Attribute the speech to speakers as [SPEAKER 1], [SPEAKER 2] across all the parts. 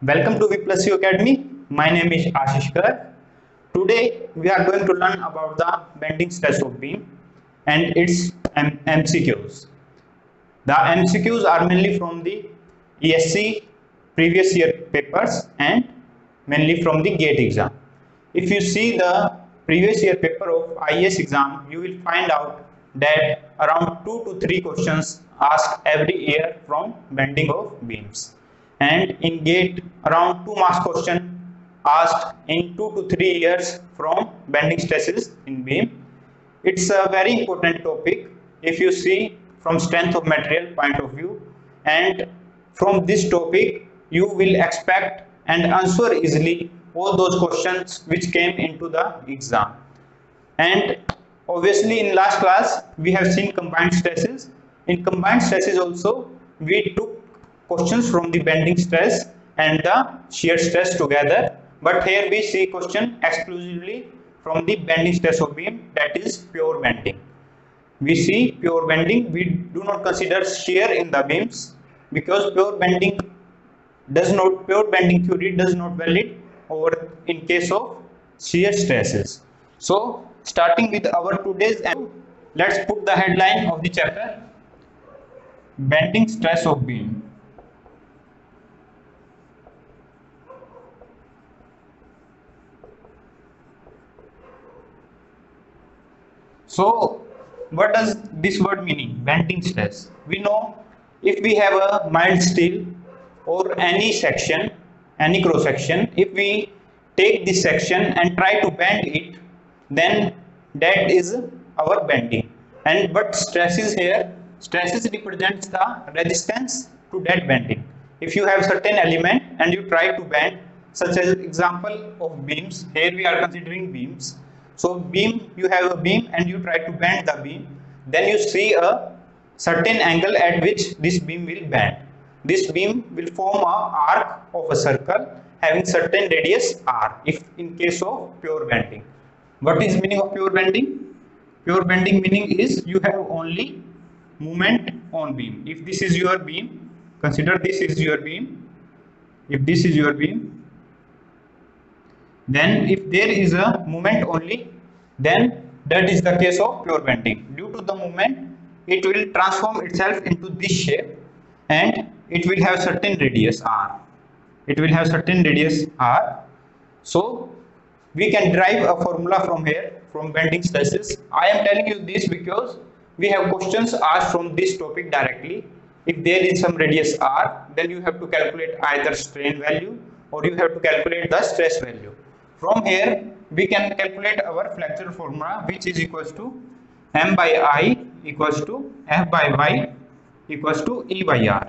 [SPEAKER 1] Welcome to V Plus U Academy. My name is Ashish Kar. Today we are going to learn about the bending stress of beam and its MCQs. The MCQs are mainly from the ESC previous year papers and mainly from the GATE exam. If you see the previous year paper of IAS exam, you will find out that around 2 to 3 questions asked every year from bending of beams. And in GATE, around 2 marks question asked in 2 to 3 years from bending stresses in beam. It's a very important topic if you see from strength of material point of view, and from this topic you will expect and answer easily all those questions which came into the exam. And obviously in last class we have seen combined stresses. In combined stresses also we took questions from the bending stress and the shear stress together, but here we see question exclusively from the bending stress of beam, that is pure bending. We see pure bending, we do not consider shear in the beams because pure bending theory does not valid over in case of shear stresses. So starting with our today's, let's put the headline of the chapter: bending stress of beam. So what does this word meaning, bending stress? We know if we have a mild steel or any section, any cross section, if we take this section and try to bend it, then that is our bending. And but stresses here, stresses represents the resistance to that bending. If you have certain element and you try to bend, such as example of beams, here we are considering beams. So beam, you have a beam and you try to bend the beam, then you see a certain angle at which this beam will bend. This beam will form a arc of a circle having certain radius r, if in case of pure bending. What is meaning of pure bending? Pure bending meaning is you have only movement on beam. If this is your beam, consider this is your beam. If this is your beam, then if there is a movement only, then that is the case of pure bending. Due to the movement, it will transform itself into this shape and it will have certain radius r. It will have certain radius r. So we can derive a formula from here, from bending stresses. I am telling you this because we have questions asked from this topic directly. If there is some radius r, then you have to calculate either strain value or you have to calculate the stress value. From here we can calculate our flexural formula, which is equals to m by I equals to F by Y equals to E by R.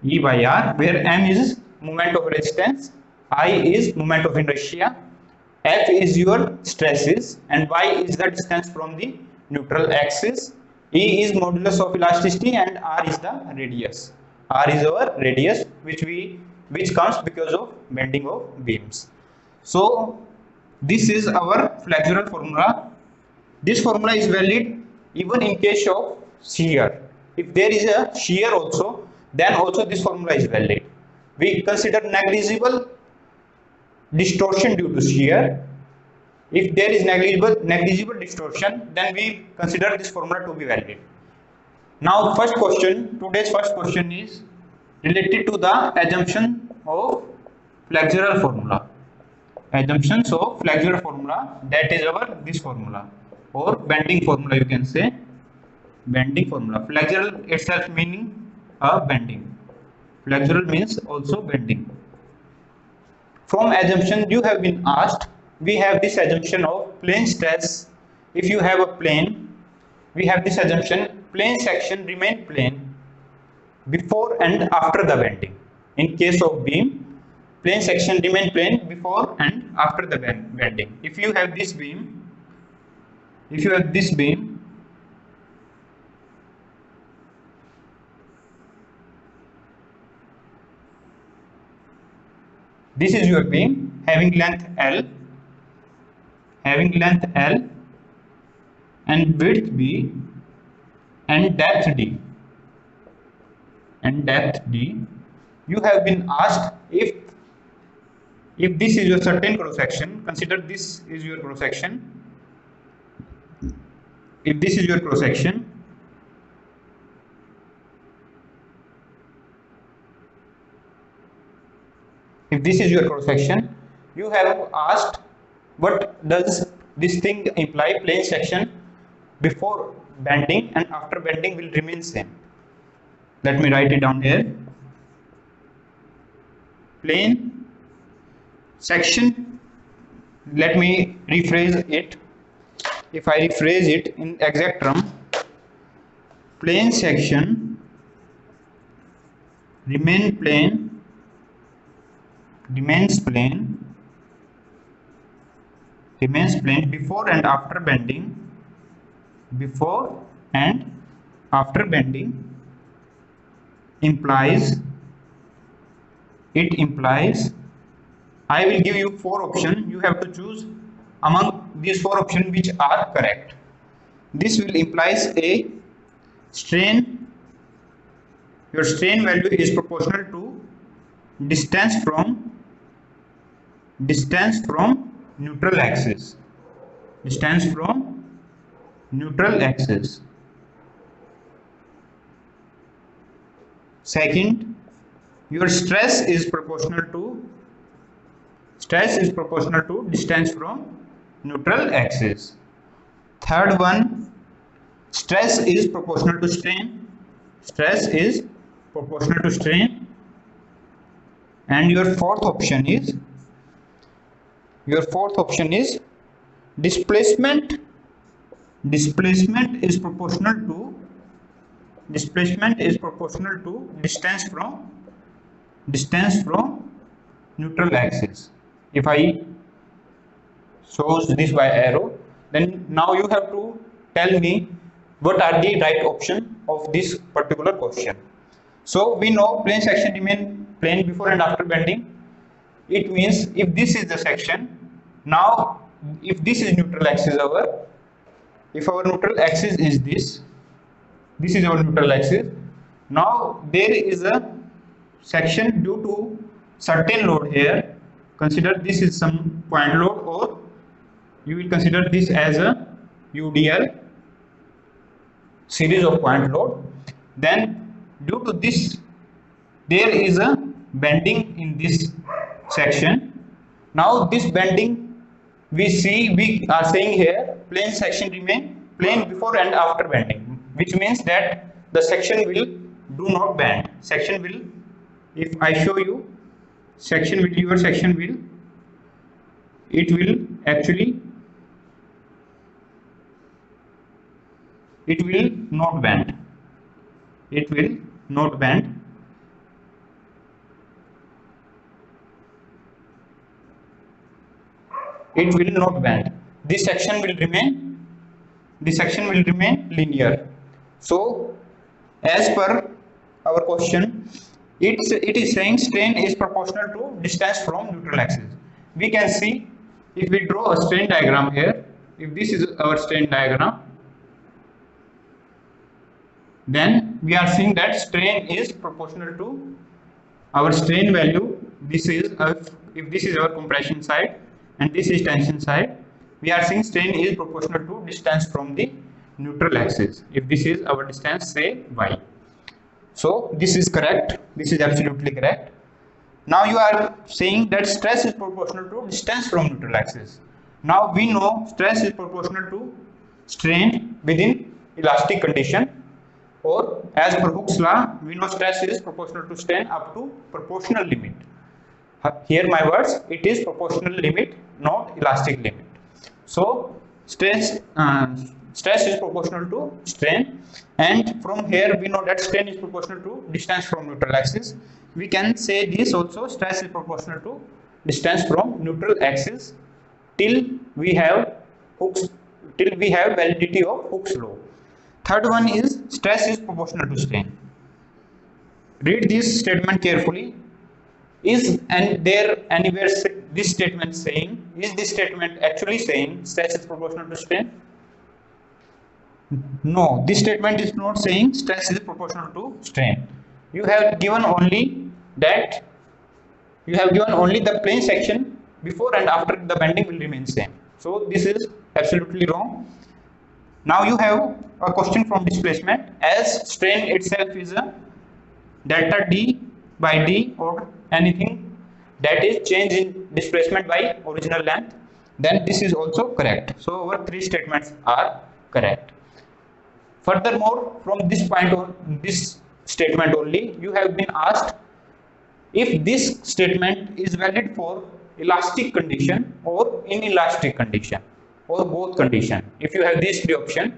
[SPEAKER 1] E by R, where m is moment of resistance, I is moment of inertia, F is your stresses, and Y is the distance from the neutral axis, E is modulus of elasticity, and R is the radius. R is our radius which comes because of bending of beams. So this is our flexural formula. This formula is valid even in case of shear. If there is a shear also, then also this formula is valid. We consider negligible distortion due to shear. If there is negligible distortion, then we consider this formula to be valid. Now today's first question is related to the assumption of flexural formula. Assumptions of flexural formula, that is our this formula or bending formula, you can say bending formula. Flexural itself meaning bending. Flexural means also bending. From assumption you have been asked, we have this assumption of plane stress. If you have a plane, we have this assumption plane section remain plane before and after the bending. In case of beam, plane section remain plane before and after the bending. If you have this beam, this is your beam having length L and width B and depth D. you have been asked if this is your certain cross section, consider this is your cross section. If this is your cross section, if this is your cross section, you have asked what does this thing imply, plane section before bending and after bending will remain same. Let me write it down here. Plane section, let me rephrase it. If I rephrase it in exact term, plane section remains plane before and after bending. Before and after bending implies I will give you 4 options. You have to choose among these 4 options which are correct. This will implies a strain. Your strain value is proportional to distance from neutral axis. Distance from neutral axis. Second, your stress is proportional to distance from neutral axis. Third one, stress is proportional to strain. And your fourth option is displacement. Displacement is proportional to distance from neutral axis. If I shows this by arrow, then now you have to tell me what are the right option of this particular question. So we know plane section remain plane before and after bending. It means if this is the section, now if this is neutral axis, if our neutral axis is this is our neutral axis. Now there is a section due to certain load here. Consider this is some point load, or you will consider this as a UDL, series of point load. Then due to this there is a bending in this section. Now this bending we are saying here plane section remain plane before and after bending, which means that the section will do not bend. Section will, if I show you, your section will not bend. It will not bend. This section will remain linear. So as per our question, it is saying strain is proportional to distance from neutral axis. We can see if we draw a strain diagram here. If this is our strain diagram, then we are seeing that strain is proportional to our strain value. This is if this is our compression side and this is tension side, we are seeing strain is proportional to distance from the neutral axis. If this is our distance, say y. So this is correct. This is absolutely correct. Now you are saying that stress is proportional to distance from neutral axis. Now we know stress is proportional to strain within elastic condition, or as per Hooke's law, we know stress is proportional to strain up to proportional limit. Here my words, it is proportional limit, not elastic limit. So stress is proportional to strain, and from here we know that strain is proportional to distance from neutral axis. We can say this also, stress is proportional to distance from neutral axis till we have validity of Hooke's law. Third one is stress is proportional to strain. Read this statement carefully. Is there anywhere this statement saying, is this statement actually saying stress is proportional to strain? No, this statement is not saying stress is proportional to strain. You have given only that you have given only the plane section before and after the bending will remain same. So this is absolutely wrong. Now you have a question from displacement, as strain itself is a delta d by d or anything that is change in displacement by original length, then this is also correct. So our three statements are correct. Furthermore, from this point on, this statement only, you have been asked if this statement is valid for elastic condition or inelastic condition or both condition. If you have these three options,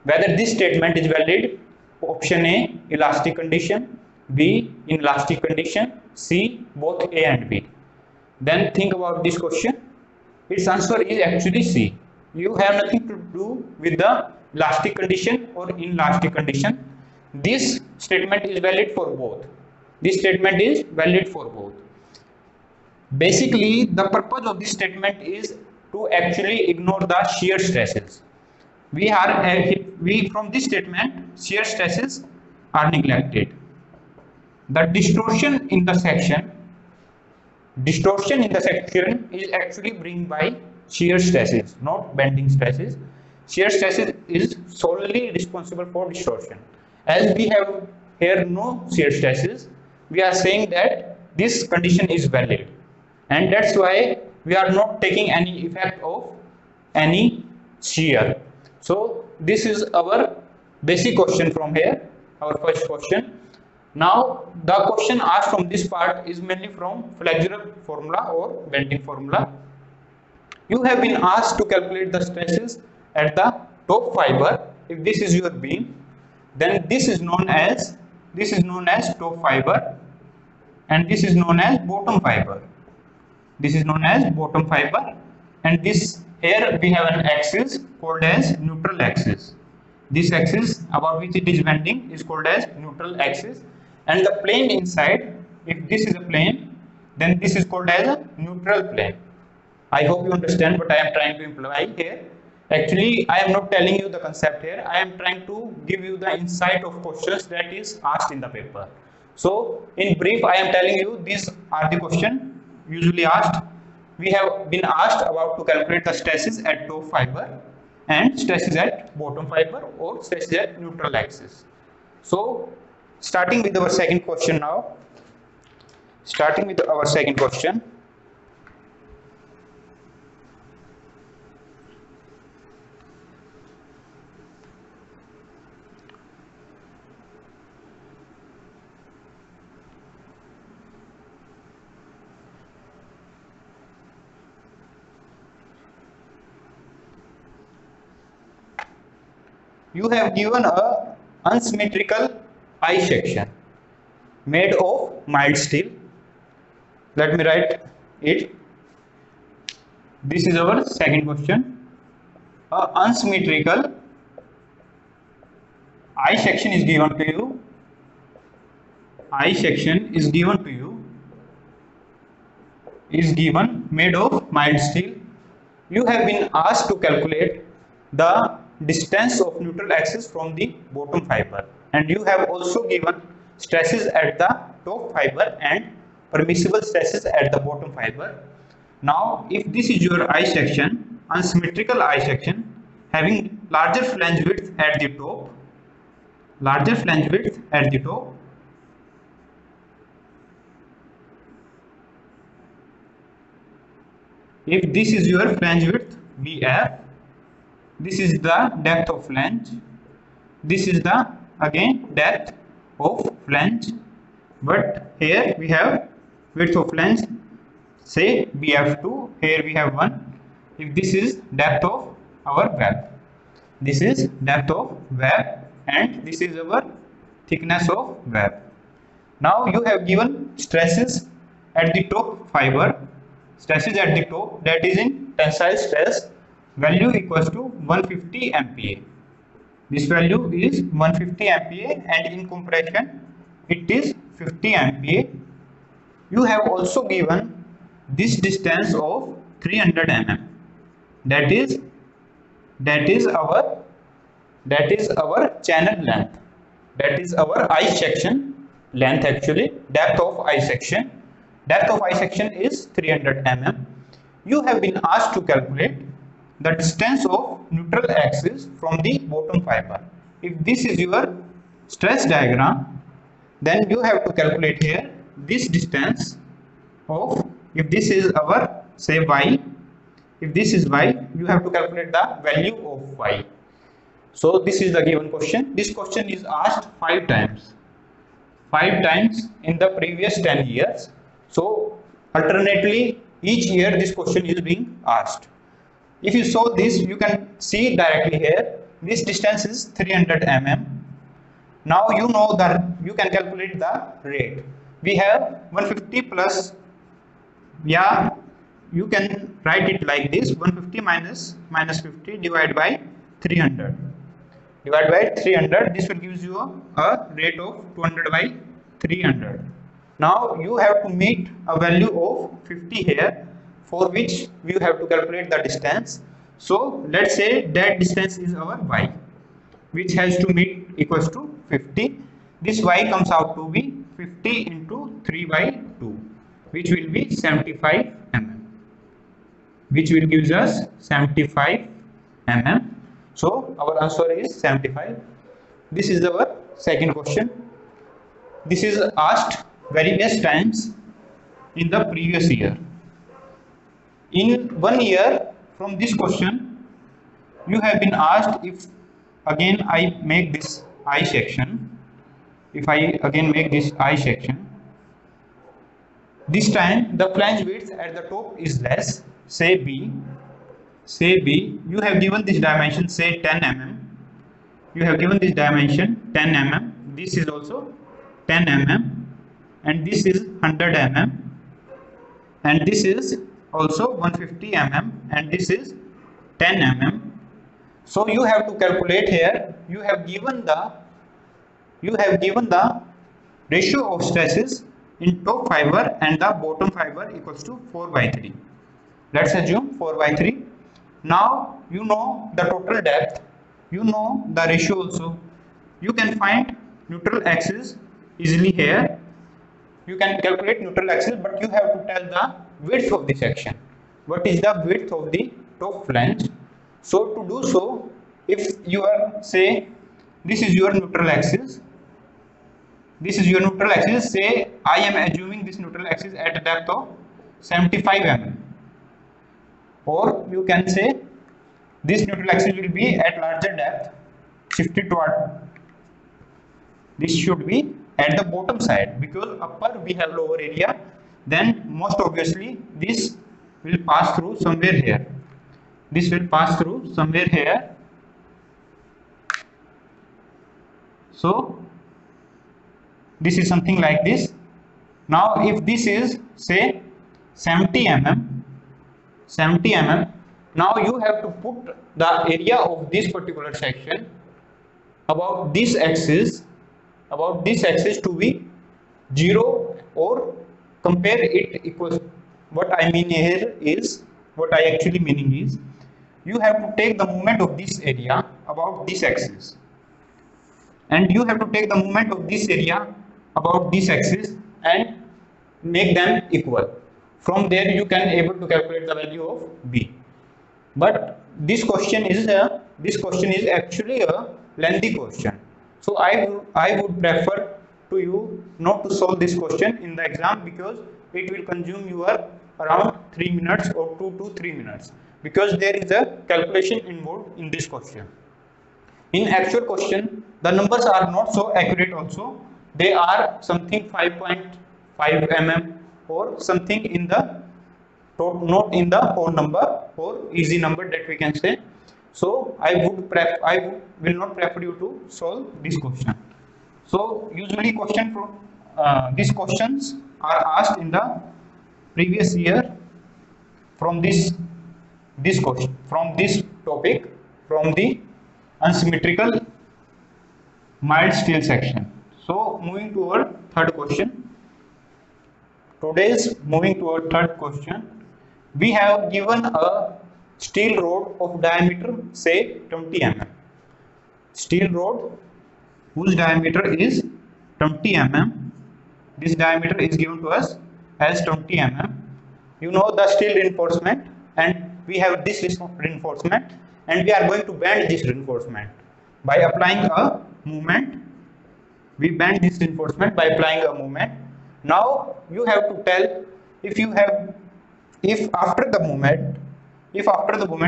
[SPEAKER 1] whether this statement is valid, option A elastic condition, B inelastic condition, C both A and B, then think about this question. Its answer is actually C. You have nothing to do with the elastic condition or inelastic condition. This statement is valid for both. This statement is valid for both. Basically, the purpose of this statement is to actually ignore the shear stresses. From this statement, shear stresses are neglected. The distortion in the section is actually bring by shear stresses, not bending stresses. Shear stresses is solely responsible for distortion. As we have here no shear stresses, we are saying that this condition is valid, and that's why we are not taking any effect of any shear. So this is our basic question from here, our first question. Now the question asked from this part is mainly from flexural formula or bending formula. You have been asked to calculate the stresses at the top fiber. If this is your beam, then this is known as top fiber, and this is known as bottom fiber. This is known as bottom fiber, and this here we have an axis called as neutral axis. This axis about which it is bending is called as neutral axis, and the plane inside, if this is a plane, then this is called as a neutral plane. I hope you understand what I am trying to imply here. Actually, I am not telling you the concept here. I am trying to give you the insight of questions that is asked in the paper. So, in brief, I am telling you these are the questions usually asked. We have been asked about to calculate the stresses at top fiber and stresses at bottom fiber or stresses at neutral axis. So, starting with our second question now. Starting with our second question. You have given a unsymmetrical I section made of mild steel. Let me write it. This is our second question. A unsymmetrical I section is given to you. I section is given to you. Is given made of mild steel. You have been asked to calculate the distance of neutral axis from the bottom fiber, and you have also given stresses at the top fiber and permissible stresses at the bottom fiber. Now if this is your I section, unsymmetrical I section having larger flange width at the top, if this is your flange width BF, this is the depth of flange, this is the again depth of flange, but here we have width of flange, say BF2, here we have 1. If this is depth of our web, this is depth of web, and this is our thickness of web. Now you have given stresses at the top fiber, stresses at the top, that is in tensile stress, value equals to 150 MPa. This value is 150 MPa, and in compression it is 50 MPa. You have also given this distance of 300 mm. That is our channel length. That is our I section. length actually, depth of I section. Depth of I section is 300 mm. You have been asked to calculate the distance of neutral axis from the bottom fiber. If this is your stress diagram, then you have to calculate here this distance of, if this is our say y, if this is y, you have to calculate the value of y. So this is the given question. This question is asked 5 times. 5 times in the previous 10 years. So alternately each year this question is being asked. If you solve this, you can see directly here, this distance is 300 mm. Now you know that you can calculate the rate. We have 150 plus, yeah, you can write it like this, 150 minus 50 divided by 300. Divided by 300, this will give you a rate of 200 by 300. Now you have to meet a value of 50 here, for which we have to calculate the distance. So let's say that distance is our y, which has to meet equals to 50. This y comes out to be 50 into 3 by 2, which will be 75 mm, which will give us 75 mm. So our answer is 75. This is our second question. This is asked various times in the previous year. In 1 year from this question, you have been asked, if again I make this I section, if I again make this I section, this time the flange width at the top is less, say B, you have given this dimension say 10 mm, you have given this dimension 10 mm, this is also 10 mm, and this is 100 mm, and this is also 150 mm, and this is 10 mm. So you have to calculate here, you have given the ratio of stresses in top fiber and the bottom fiber equals to 4 by 3. Let's assume 4 by 3. Now you know the total depth, you know the ratio also. You can find neutral axis easily here. You can calculate neutral axis, but you have to tell the width of the section. What is the width of the top flange? So to do so, if you are say this is your neutral axis, say I am assuming this neutral axis at a depth of 75 mm, or you can say this neutral axis will be at larger depth, shifted toward, this should be at the bottom side, because upper we have lower area, then most obviously this will pass through somewhere here, this will pass through somewhere here. So this is something like this. Now if this is say 70 mm, now you have to put the area of this particular section about this axis to be 0, or compare it equals, what I mean here is, what I actually meaning is, you have to take the moment of this area about this axis, and you have to take the moment of this area about this axis and make them equal. From there you can able to calculate the value of B. But this question is actually a lengthy question. So I would prefer to you not to solve this question in the exam, because it will consume your around 3 minutes or 2 to 3 minutes, because there is a calculation involved in this question. In actual question, the numbers are not so accurate also. They are something 5.5 mm or something in the, not in the whole number or easy number that we can say. So I will not prefer you to solve this question. So usually question from these questions are asked in the previous year from this question, from this topic, from the unsymmetrical mild steel section. So moving to our third question. Moving to our third question, we have given a steel rod of diameter say 20 mm. Steel rod whose diameter is 20 mm This diameter is given to us as 20 mm. You know the steel reinforcement, and we have this reinforcement, and we are going to bend this reinforcement by applying a moment. We bend this reinforcement by applying a moment. Now you have to tell if after the moment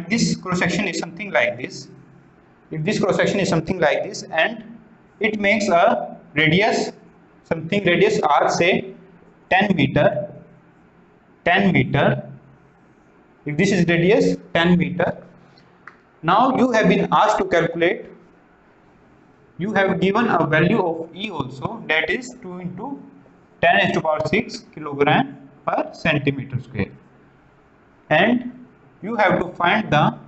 [SPEAKER 1] this cross section is something like this. If this cross section is something like this and it makes a radius, radius r, say 10 meter. If this is radius 10 meter, now you have been asked to calculate. You have given a value of E also, that is 2 into 10 to the power 6 kilogram per centimeter square, and you have to find the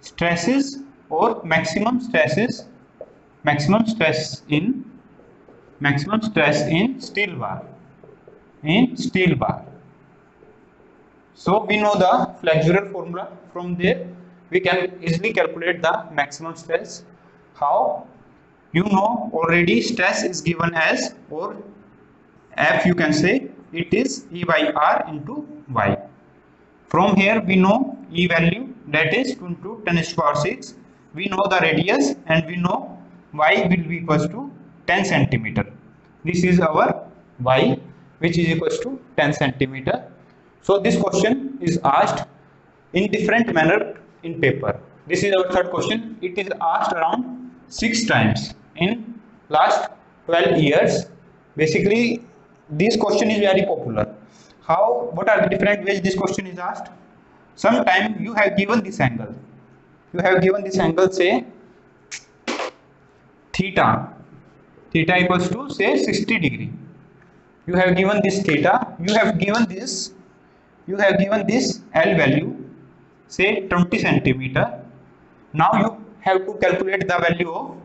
[SPEAKER 1] stresses or maximum stress in steel bar. So we know the flexural formula. From there we can easily calculate the maximum stress. How? You know already stress is given as, or F you can say, it is E by R into Y. From here we know E value, that is 2 into 10 to the power 6. We know the radius and we know Y will be equals to 10 centimeter. This is our Y, which is equals to 10 centimeter. So this question is asked in different manner in paper. This is our third question. It is asked around 6 times in last 12 years. Basically this question is very popular. How? What are the different ways this question is asked? Sometime you have given this angle. Say theta equals to say 60 degree. You have given this theta. You have given this L value, say 20 centimeter. Now you have to calculate the value of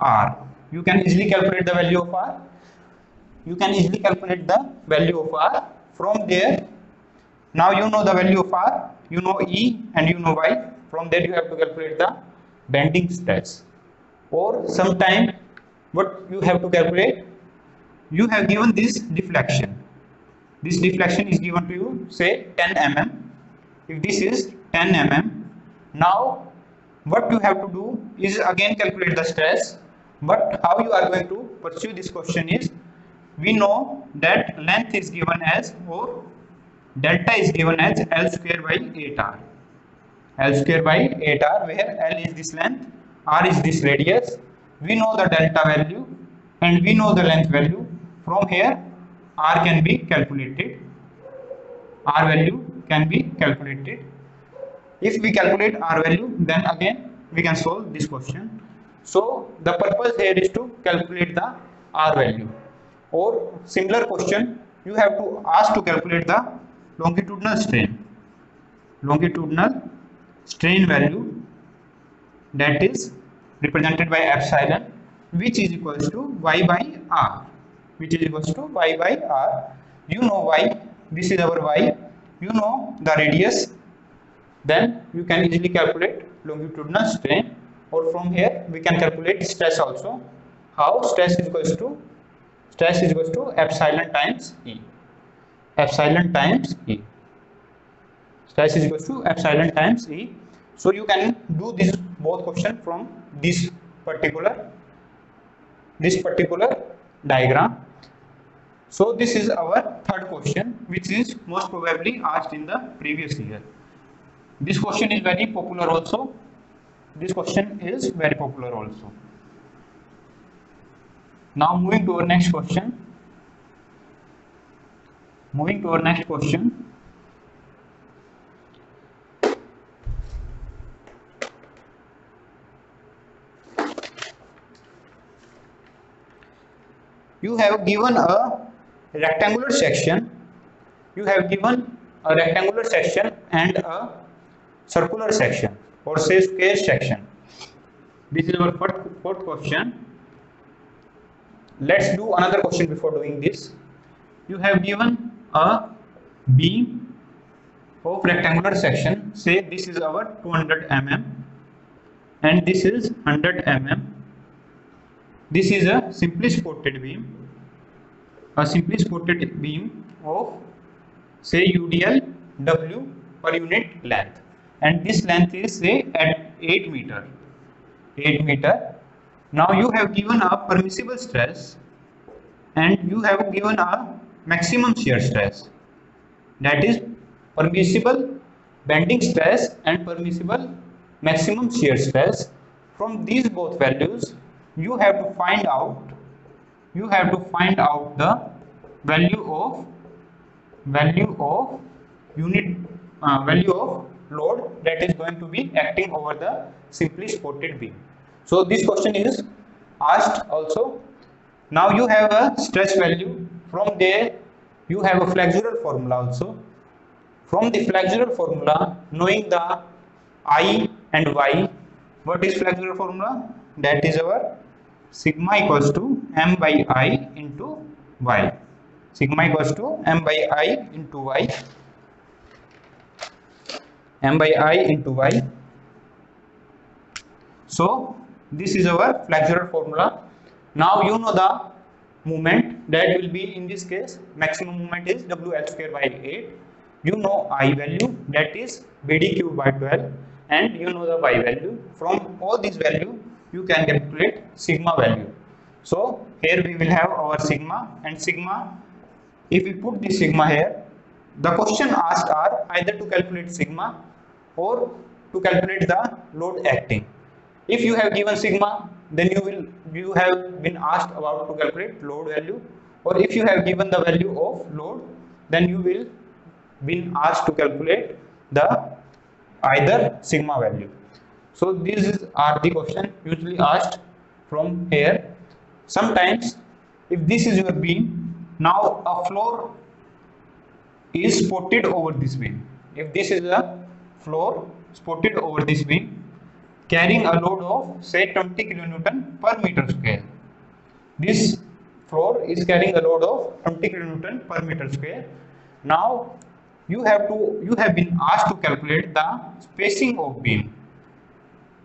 [SPEAKER 1] R. You can easily calculate the value of R. From there, now you know the value of R, you know E and you know Y. From there you have to calculate the bending stress. Or sometime what you have to calculate, you have given this deflection. This deflection is given to you, say 10 mm. If this is 10 mm, now what you have to do is again calculate the stress. But how you are going to pursue this question is, we know that length is given as, or delta is given as L square by 8R. Where L is this length, R is this radius. We know the delta value and we know the length value. From here R can be calculated. R value can be calculated. If we calculate R value, then again we can solve this question. So the purpose here is to calculate the R value. Or similar question, you have to ask to calculate the longitudinal strain value, that is represented by epsilon, which is equals to Y by R. You know Y, this is our Y, you know the radius, then you can easily calculate longitudinal strain. Or from here we can calculate stress also. How? Stress is equals to epsilon times E. So you can do this both question from this particular diagram. So this is our third question, which is most probably asked in the previous year. This question is very popular also. Now moving to our next question. You have given a rectangular section. And a circular section, or say square section. This is our fourth question. Let's do another question before doing this. You have given a beam of rectangular section. Say this is our 200 mm and this is 100 mm. This is a simply supported beam. A simply supported beam of say UDL W per unit length, and this length is say at 8 meter. 8 meter. Now you have given a permissible stress and you have given a maximum shear stress, that is permissible bending stress and permissible maximum shear stress. From these both values you have to find out the value of unit value of load that is going to be acting over the simply supported beam. So this question is asked also. Now you have a stress value, from there you have a flexural formula also. From the flexural formula, knowing the I and Y, what is flexural formula? That is our sigma equals to m by I into Y. Sigma equals to m by I into Y. M by I into Y. So this is our flexural formula. Now you know the moment, that will be in this case maximum moment is WL square by 8. You know I value, that is BD cube by 12, and you know the Y value. From all these value you can calculate sigma value. So here we will have our sigma, and sigma, if we put the sigma here, the question asked are either to calculate sigma or to calculate the load acting. If you have given sigma, then you have been asked about to calculate load value, or if you have given the value of load, then you will been asked to calculate the either sigma value. So these are the question usually asked from here. Sometimes if this is your beam, now a floor is supported over this beam. If this is a floor supported over this beam, carrying a load of say 20 kilonewton per meter square. This floor is carrying a load of 20 kilonewton per meter square. Now you have been asked to calculate the spacing of beam.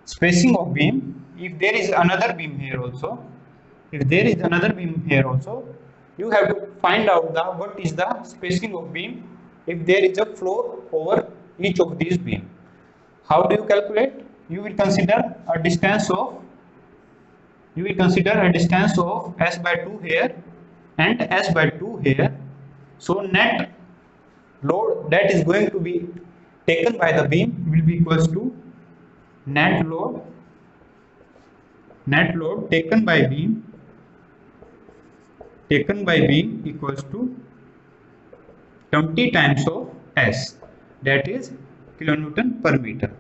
[SPEAKER 1] Spacing of beam, if there is another beam here also, you have to find out the what is the spacing of beam if there is a floor over each of these beam. How do you calculate? You will consider a distance of s by 2 here and s by 2 here. So net load that is going to be taken by the beam will be equals to net load taken by beam equals to 20 times of s, that is kilonewton per meter.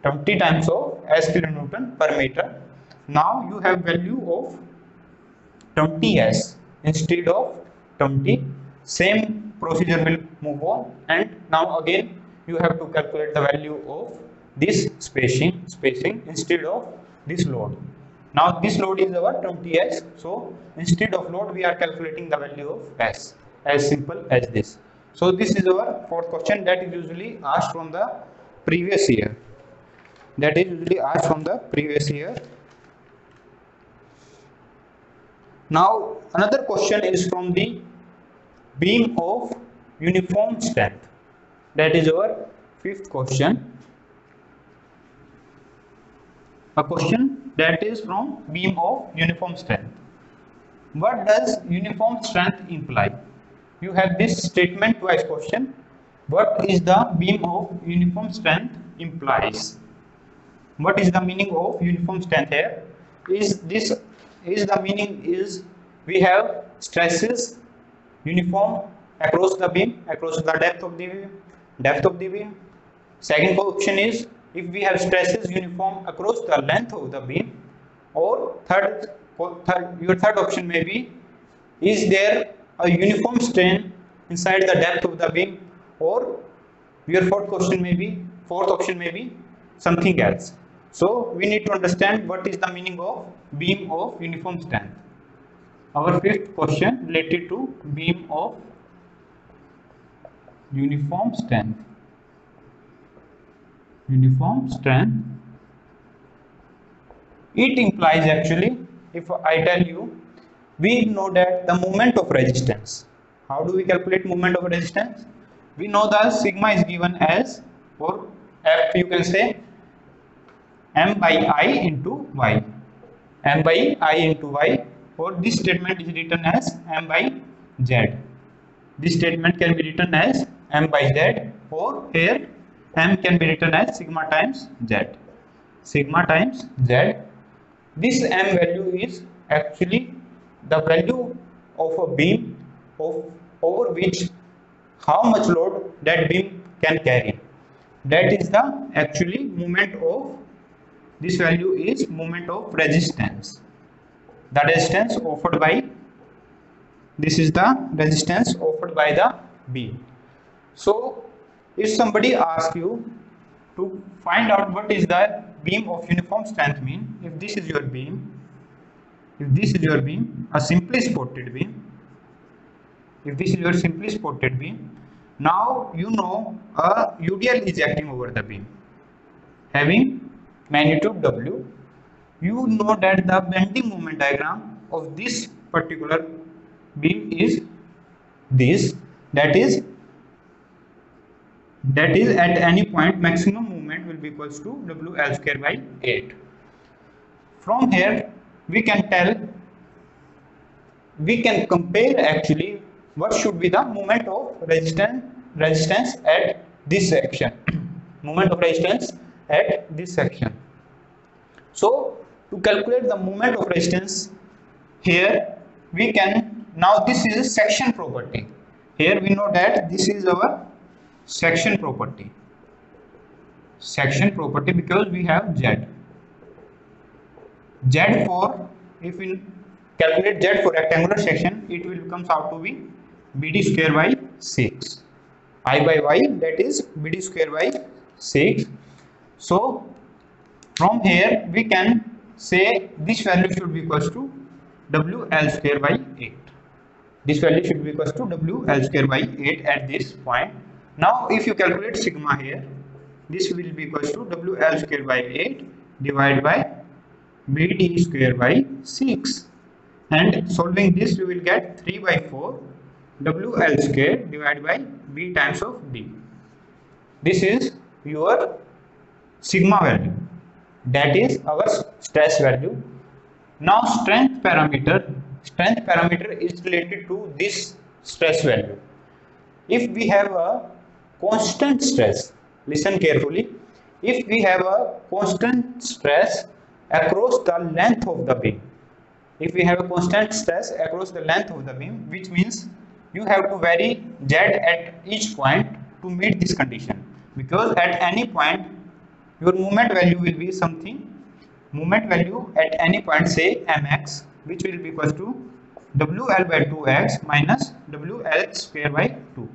[SPEAKER 1] 20 times of s kilonewton per meter. Now you have value of 20s instead of 20. Same procedure will move on, and now again you have to calculate the value of this spacing instead of this load. Now this load is our 20s, so instead of load we are calculating the value of s, as simple as this. So this is our fourth question that is usually asked from the previous year. Now another question is from the beam of uniform strength. That is our fifth question. A question that is from beam of uniform strength. What does uniform strength imply? You have this statement wise question. What is the beam of uniform strength implies? What is the meaning of uniform strength here? We have stresses uniform across the beam, across the depth of the beam. Second option is if we have stresses uniform across the length of the beam, or your third option may be, is there a uniform strain inside the depth of the beam, or your fourth option may be something else. So we need to understand what is the meaning of beam of uniform strength. Our fifth question related to beam of uniform strength. It implies actually if I tell you, we know that the moment of resistance. How do we calculate moment of resistance? We know the sigma is given as, or F you can say, m by I into y. M by I into y, or this statement is written as m by z. This statement can be written as m by z, or here m can be written as sigma times z. Sigma times z. This m value is actually the value of a beam over which how much load that beam can carry. That is the actually moment of, this value is moment of resistance. The resistance offered by, this is the resistance offered by the beam. So if somebody asks you to find out what is the beam of uniform strength mean, if this is your beam, a simply supported beam, if this is your simply supported beam, now you know a UDL is acting over the beam having magnitude W. You know that the bending moment diagram of this particular beam is this, that is at any point maximum moment will be equals to WL square by 8. From here we can compare actually what should be the moment of resistance at this section. Moment of resistance at this section. So to calculate the moment of resistance, here we can, now this is a section property. Here we know that this is our section property. Section property because we have Z. Z for, if we calculate Z for rectangular section, it will comes out to be BD square by 6. I by Y, that is BD square by 6. So from here we can say this value should be equals to WL square by 8. This value should be equals to WL square by 8 at this point. Now if you calculate sigma here, this will be equals to WL square by 8 divided by BD square by 6. And solving this we will get 3 by 4 WL square divided by B times of D. This is your sigma value, that is our stress value. Now strength parameter is related to this stress value. If we have a constant stress, listen carefully, if we have a constant stress across the length of the beam, if we have a constant stress across the length of the beam, which means you have to vary Z at each point to meet this condition, because at any point your moment value will be something, moment value at any point say mx, which will be equals to WL by 2x minus WL square by 2.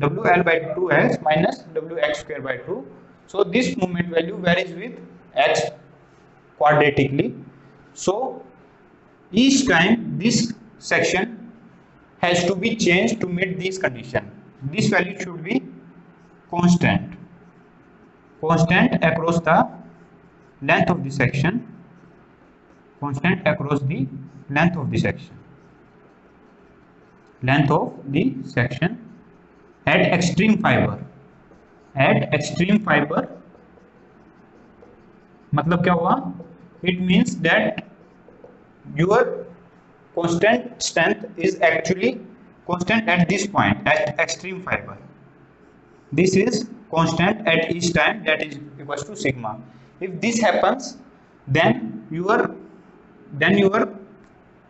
[SPEAKER 1] WL by 2x minus WX square by 2. So this moment value varies with x quadratically. So each time this section has to be changed to meet this condition. This value should be constant across the length of the section, constant across the length of the section, at extreme fiber. मतलब क्या हुआ? It means that your constant strength is actually constant at this point, at extreme fiber. This is constant at each time, that is equals to sigma. If this happens, then your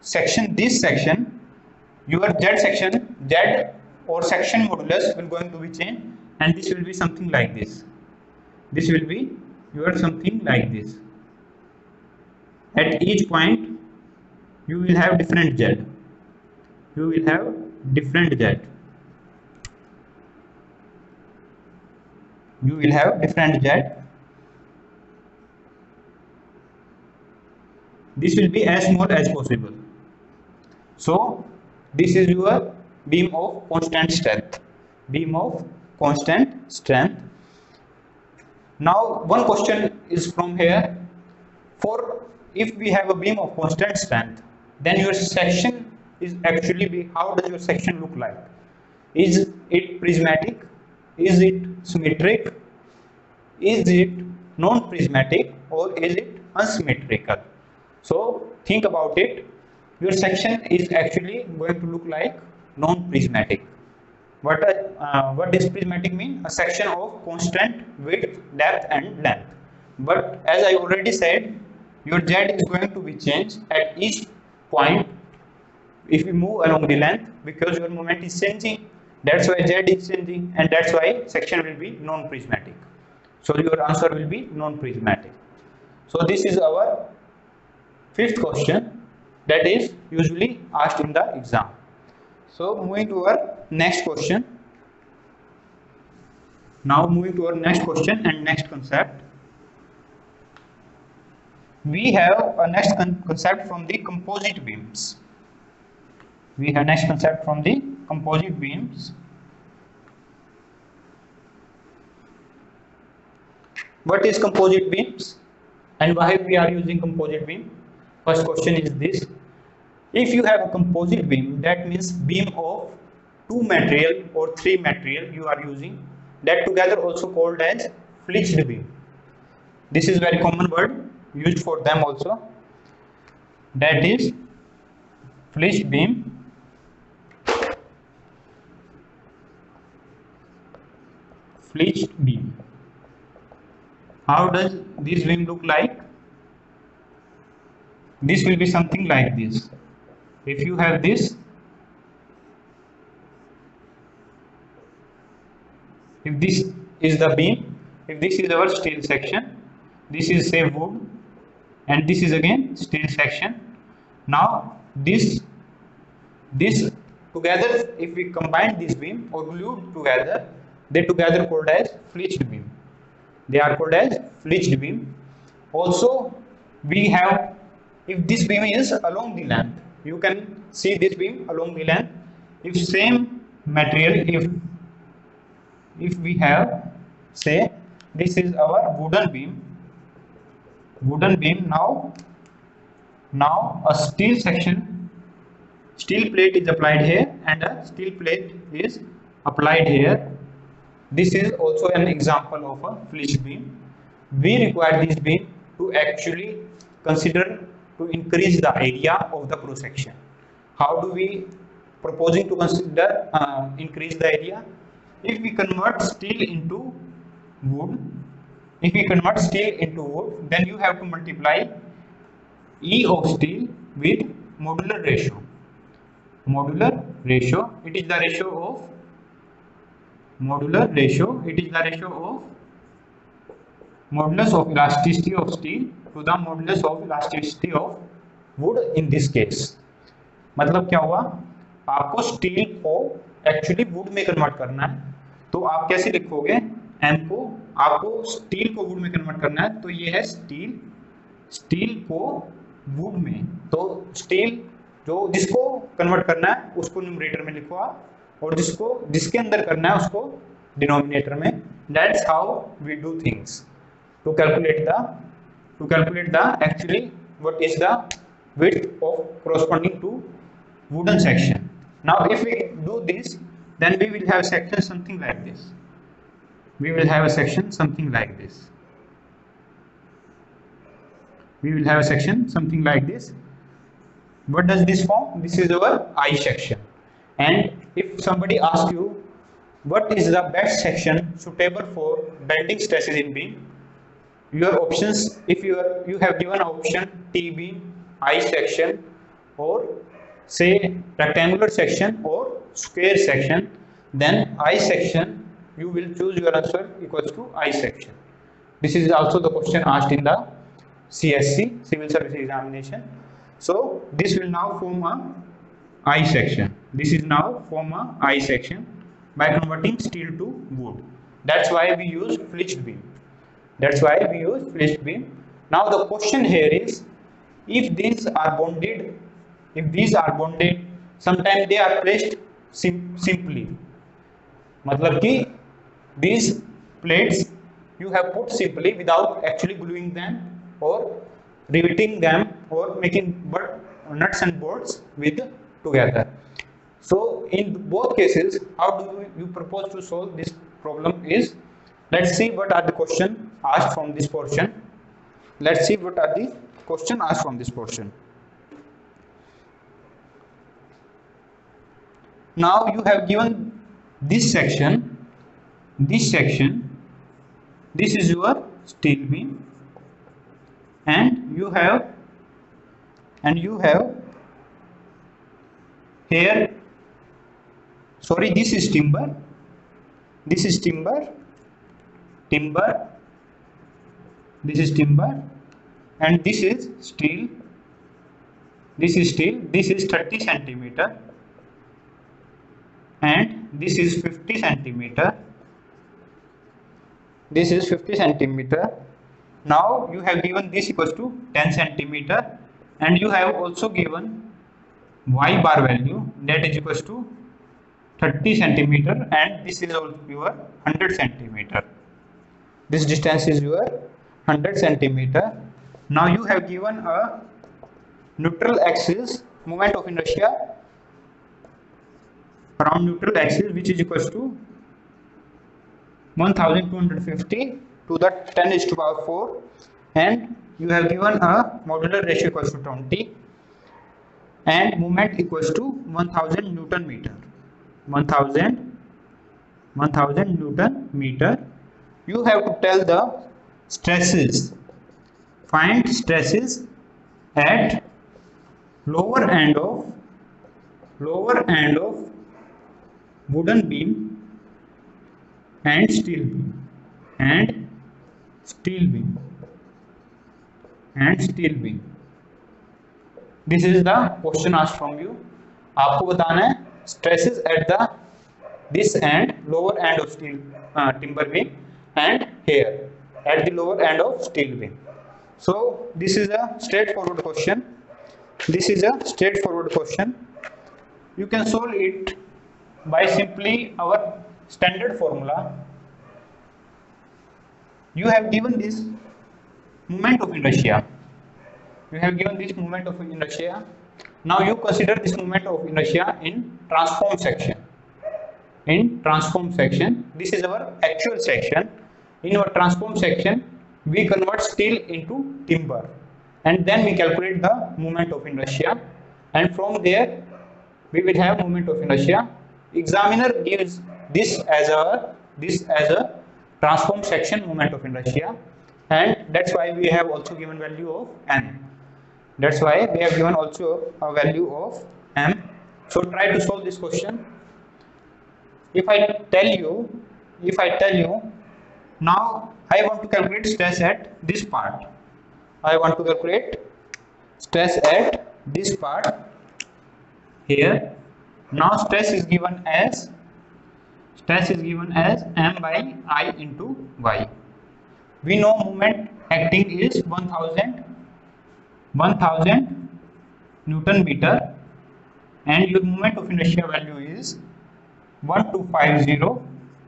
[SPEAKER 1] section, this section, your Z section, Z or section modulus will going to be changed, and this will be something like this. This will be your something like this. At each point you will have different Z. You will have different Z. You will have different Z. This will be as small as possible. So this is your beam of constant strength. Now one question is from here. For if we have a beam of constant strength, then your section is actually be, how does your section look like? Is it prismatic? Is it symmetric? Is it non-prismatic, or is it unsymmetrical? So think about it. Your section is actually going to look like non-prismatic. What does prismatic mean? A section of constant width, depth and length. But as I already said, your Z is going to be changed at each point if we move along the length, because your moment is changing. That's why Z is changing, and that's why section will be non-prismatic. So your answer will be non-prismatic. So this is our fifth question that is usually asked in the exam. So moving to our next question. Now moving to our next question and next concept. We have a next concept from the composite beams. We have next concept from the composite beams. What is composite beams and why we are using composite beam? First question is this. If you have a composite beam, that means beam of two material or three material you are using, that together also called as flitched beam. This is very common word used for them also. That is flitched beam. Flitched beam. How does this beam look like? This will be something like this. If you have this, if this is the beam, if this is our steel section, this is say wood, and this is again steel section. Now this together, if we combine this beam or glued together, they together called as flitched beam. They are called as flitched beam. Also we have, if this beam is along the length, you can see this beam along the length. If same material, if we have, say this is our wooden beam, now a steel section, steel plate is applied here and a steel plate is applied here. This is also an example of a flitched beam. We require this beam to actually consider to increase the area of the cross section. How do we proposing to consider increase the area? If we convert steel into wood, then you have to multiply E of steel with modular ratio. It is the ratio of modulus of elasticity of steel to the modulus of elasticity of wood in this case. मतलब क्या हुआ, आपको steel को actually would में convert करना है, तो आप कैसे लिखोगे, एम को आपको स्टील को वुड में कन्वर्ट करना है, तो ये है स्टील को वुड में, तो स्टील जो जिसको कन्वर्ट करना है उसको न्यूमरेटर में लिखो आप, और जिसके अंदर करना है उसको डिनोमिनेटर में. That's how we do things to calculate the actually what is the width of corresponding to wooden section. Now if we do this, then we will have section something like this. What does this form? This is our I section. And if somebody asks you what is the best section suitable for bending stresses in beam, your options, if you have given option T beam, I section, or say rectangular section or square section, then I section you will choose your answer equals to I section. This is also the question asked in the CSC, Civil Service Examination. So this will now form a I section. By converting steel to wood. That's why we use flitched beam. Now the question here is, if these are bonded, sometimes they are placed simply. मतलब कि these plates you have put simply without actually gluing them, or riveting them or making nuts and bolts with together. So in both cases, how do you propose to solve this problem is, let's see what are the question asked from this portion. Let's see what are the question asked from this portion. Now you have given this section, this is your steel beam, and you have here, sorry, this is timber, this is 30 centimeter, and this is 50 centimeter. Now you have given this equals to 10 centimeter, and you have also given y bar value, that is equals to 30 centimeter, and this is also your 100 centimeter. This distance is your 100 centimeter. Now you have given a neutral axis moment of inertia around neutral axis, which is equals to 1250 to the 10 is to power 4, and you have given a modular ratio equals to 20, and moment equals to 1000 Newton meter. 1000 Newton meter. You have to tell the stresses. Find stresses at lower end of wooden beam and steel beam. This is the question asked from you. आपको बताना है stresses at the this end, lower end of steel timber beam, and here at the lower end of steel beam. So this is a straightforward question. You can solve it by simply our standard formula. You have given this moment of inertia. Now you consider this moment of inertia in transform section. This is our actual section. In our transform section, we convert steel into timber, and then we calculate the moment of inertia, and from there we will have moment of inertia. Examiner gives this as a transform section moment of inertia, and that's why we have also given value of m. So try to solve this question. If I tell you now I want to calculate stress at this part. Here. Now stress is given as m by I into y. We know moment acting is 1000 Newton meter, and your moment of inertia value is 1250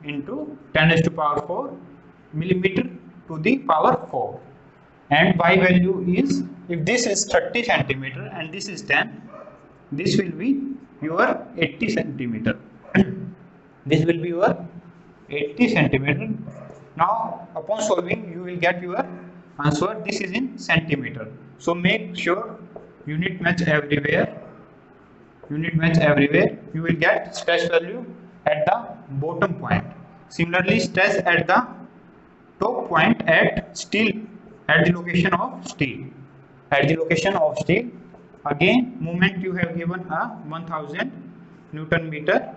[SPEAKER 1] into 10 raised to power 4 millimeter to the power 4, and y value is, if this is 30 centimeter and this is 10, this will be your 80 centimeter. This will be your 80 centimeter. Now upon solving, you will get your answer. This is in centimeter. So make sure unit match everywhere. You will get stress value at the bottom point. Similarly, stress at the top point at the location of steel. Again, moment you have given a 1000 Newton meter.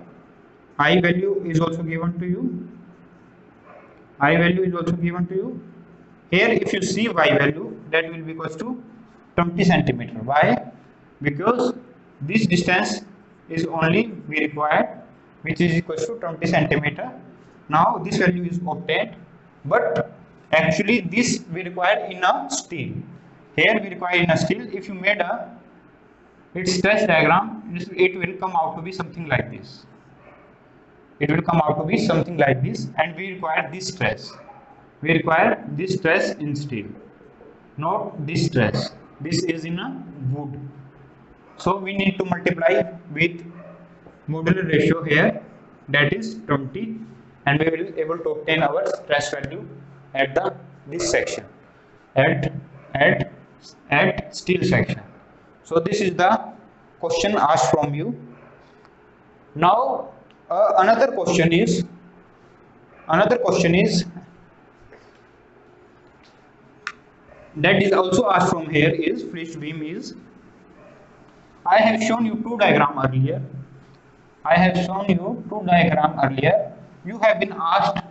[SPEAKER 1] I value is also given to you. Here, if you see y value, that will be equals to 20 centimeter. Why? Because this distance is only we required, which is equals to 20 centimeter. Now this value is obtained, but actually this we require in a steel. Here we require in a steel. If you made its stress diagram, it will come out to be something like this. And we require this stress. In steel. not this stress. This is in a wood. So we need to multiply with modular ratio here, that is 20, and we will able to obtain our stress value at this section, at at steel section. So this is the question asked from you. Now another question is that is also asked from here is flexed beam is. I have shown you two diagram earlier. You have been asked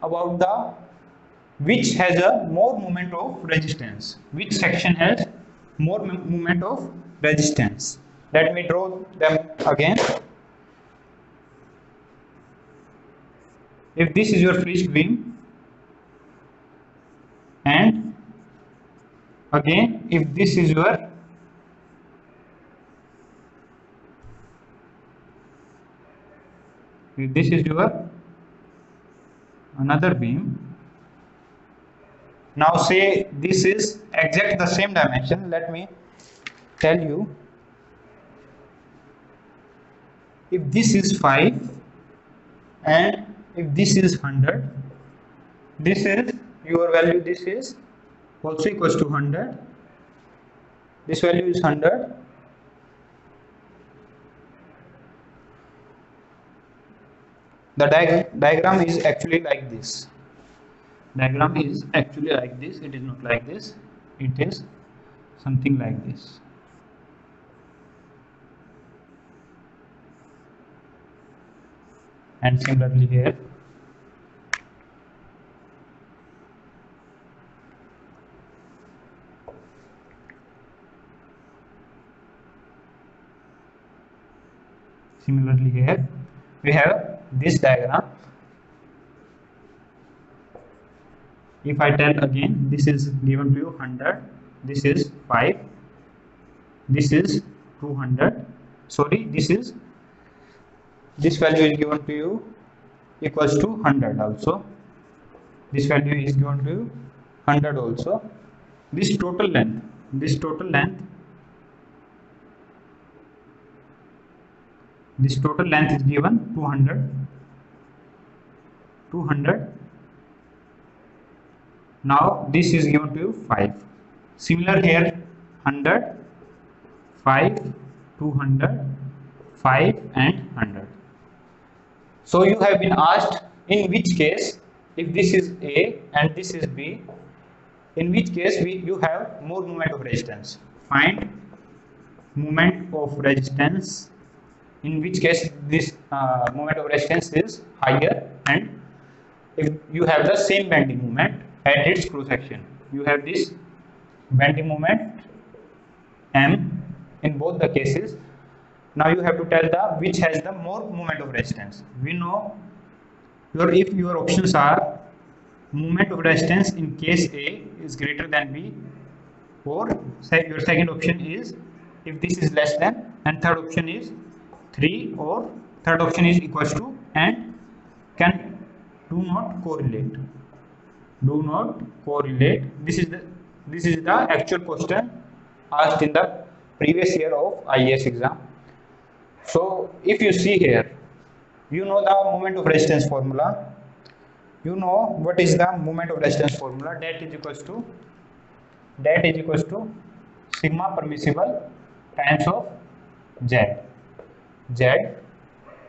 [SPEAKER 1] about the which has a more moment of resistance. Which section has more moment of resistance? Let me draw them again. If this is your flexed beam, and again if this is your another beam. Now say this is exact the same dimension. Let me tell you, if this is 5 and if this is 100, this is your value, this is also equals to 100, this value is 100. The diagram is actually like this. It is not like this, it is something like this. And similarly here. We have this diagram. If I tell again, this is given to you 100, this is 5, this is 200, sorry, this value is given to you equals to 100 also, this value is given to you 100 also, this total length is given 200. Now this is given to you 5. Similar here, 100, 5, 200, 5 and 100. So you have been asked in which case, if this is A and this is B, in which case you have more moment of resistance. Find moment of resistance, in which case this moment of resistance is higher, and if you have the same bending moment at its cross section. You have this bending moment M in both the cases. Now you have to tell which has the more moment of resistance. We know if your options are moment of resistance in case A is greater than B, or your second option is if this is less than, and third option is 3, or third option is equals to, and do not correlate. This is the actual question asked in the previous year of IAS exam. So if you see here, you know the moment of resistance formula. You know what is the moment of resistance formula? That is equals to sigma permissible times of Z.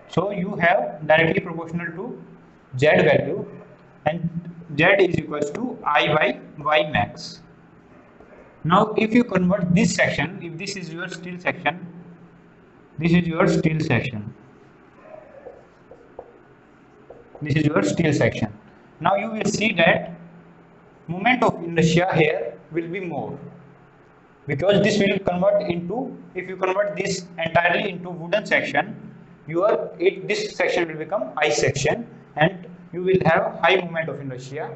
[SPEAKER 1] So you have directly proportional to Z value, and Z is equals to I by Y max. Now if you convert this section, if this is your steel section, now you will see that moment of inertia here will be more, because this will convert into, if you convert this entirely into wooden section, this section will become I section, and you will have high moment of inertia.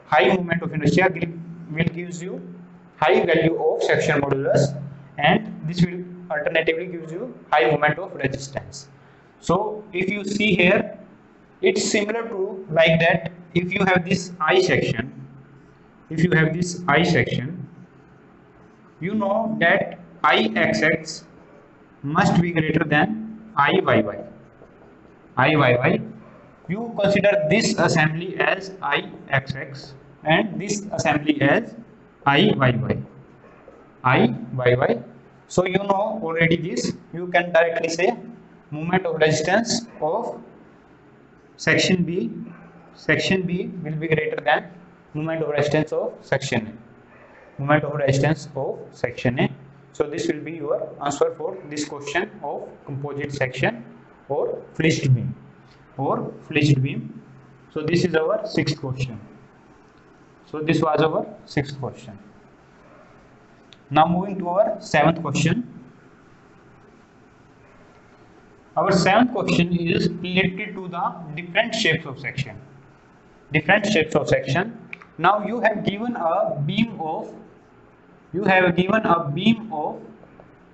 [SPEAKER 1] High moment of inertia will gives you high value of section modulus, and this will alternatively gives you high moment of resistance. So if you see here, it's similar to like that. If you have this I section, you know that Ixx must be greater than Iyy. Iyy, you consider this assembly as Ixx and this assembly as Iyy. Iyy. So you know already this. You can directly say moment of resistance of section B. Section B will be greater than moment of resistance of section A. Moment of resistance of section A. So this will be your answer for this question of composite section or flitched beam. So this is our sixth question. So this was our sixth question. Now moving to our seventh question. Our seventh question is related to the different shapes of section. Different shapes of section. Now you have given a beam of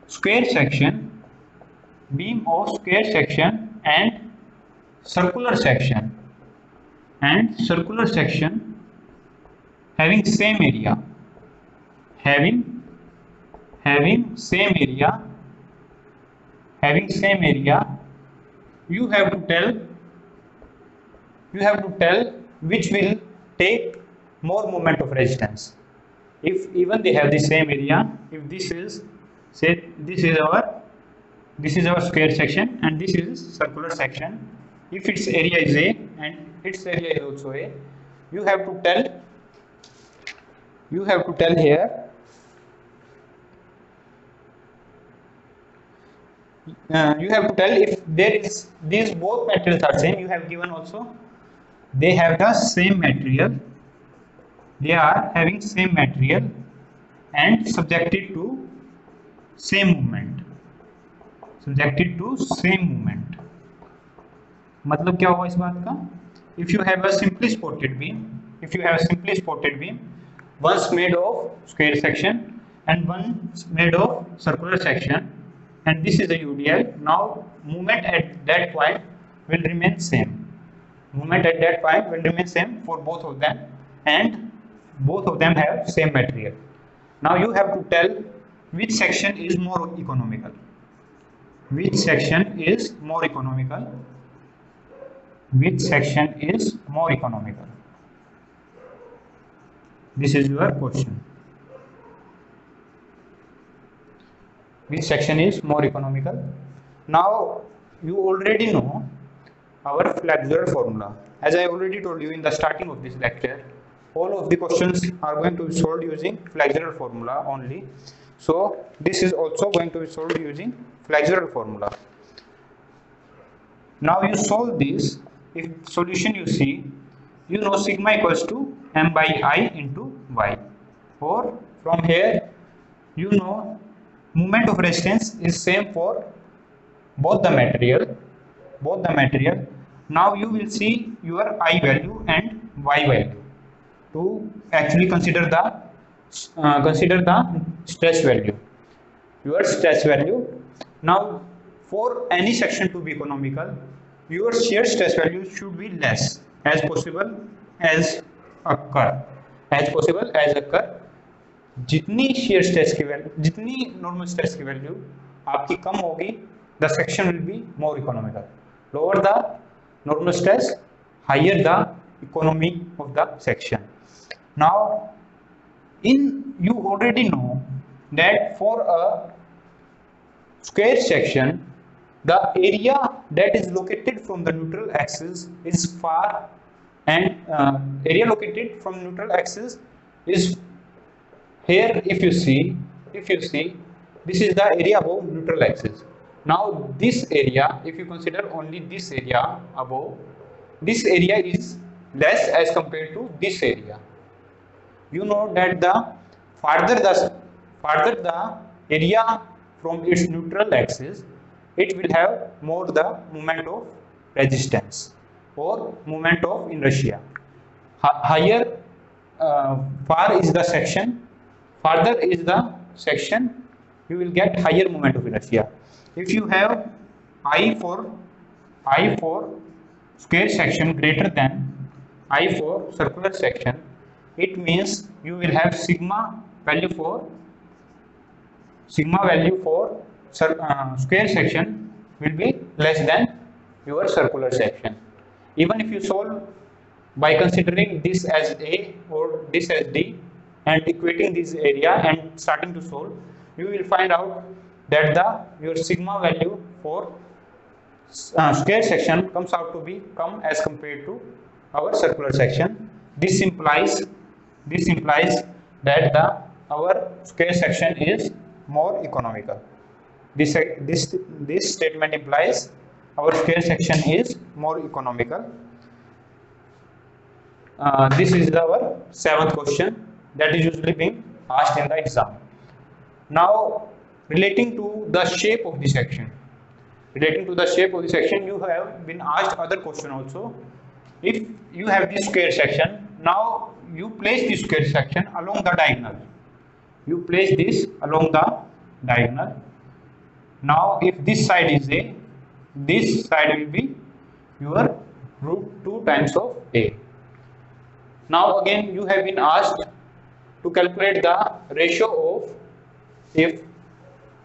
[SPEAKER 1] square section, and circular section having same area, having same area. You have to tell which will take more moment of resistance. If even they have the same area, if this is, say this is our square section and this is circular section, if its area is A and its area is also A, you have to tell here you have to tell if there is, these both materials are same. You have given also they have the same material, they are having same material and subjected to same movement, मतलब क्या होगा इस बात का? If you have a simply supported beam, once made of square section and one made of circular section, and this is a UDL, now movement at that point will remain same. For both of them, and both of them have same material. Now you have to tell which section is more economical. This is your question. Which section is more economical? Now you already know our flexural formula. As I already told you in the starting of this lecture, all of the questions are going to be solved using flexural formula only. So this is also going to be solved using flexural formula. Now you solve this. If solution you see, you know sigma equals to m by I into y, or from here you know moment of resistance is same for both the material. Now you will see your I value and y value to actually consider the stress value, your stress value. Now for any section to be economical, your shear stress value should be less as possible as occur. जितनी shear stress की value, जितनी normal stress की value आपकी कम होगी, the section will be more economical. Lower the normal stress, higher the economy of the section. Now you already know that for a square section, the area that is located from the neutral axis is far, and area located from neutral axis is here. If you see, this is the area above neutral axis. Now this area, if you consider only this area above, this area is less as compared to this area. You know that the farther the area from its neutral axis, it will have more the moment of resistance or moment of inertia. Higher, far is the section, farther is the section, you will get higher moment of inertia. If you have I for square section greater than I for circular section, it means you will have sigma value for sigma value for square section will be less than your circular section. Even if you solve by considering this as A or this as D and equating this area and starting to solve, you will find out that your sigma value for square section comes out to be come as compared to our circular section. This implies that our square section is more economical. This statement implies our square section is more economical. This is our 7th question that is usually being asked in the exam. Now, relating to the shape of the section. You have been asked other question also. If you have this square section, now you place this square section along the diagonal. Now, if this side is A, this side will be your root 2 times of A. Now again you have been asked to calculate the ratio of, if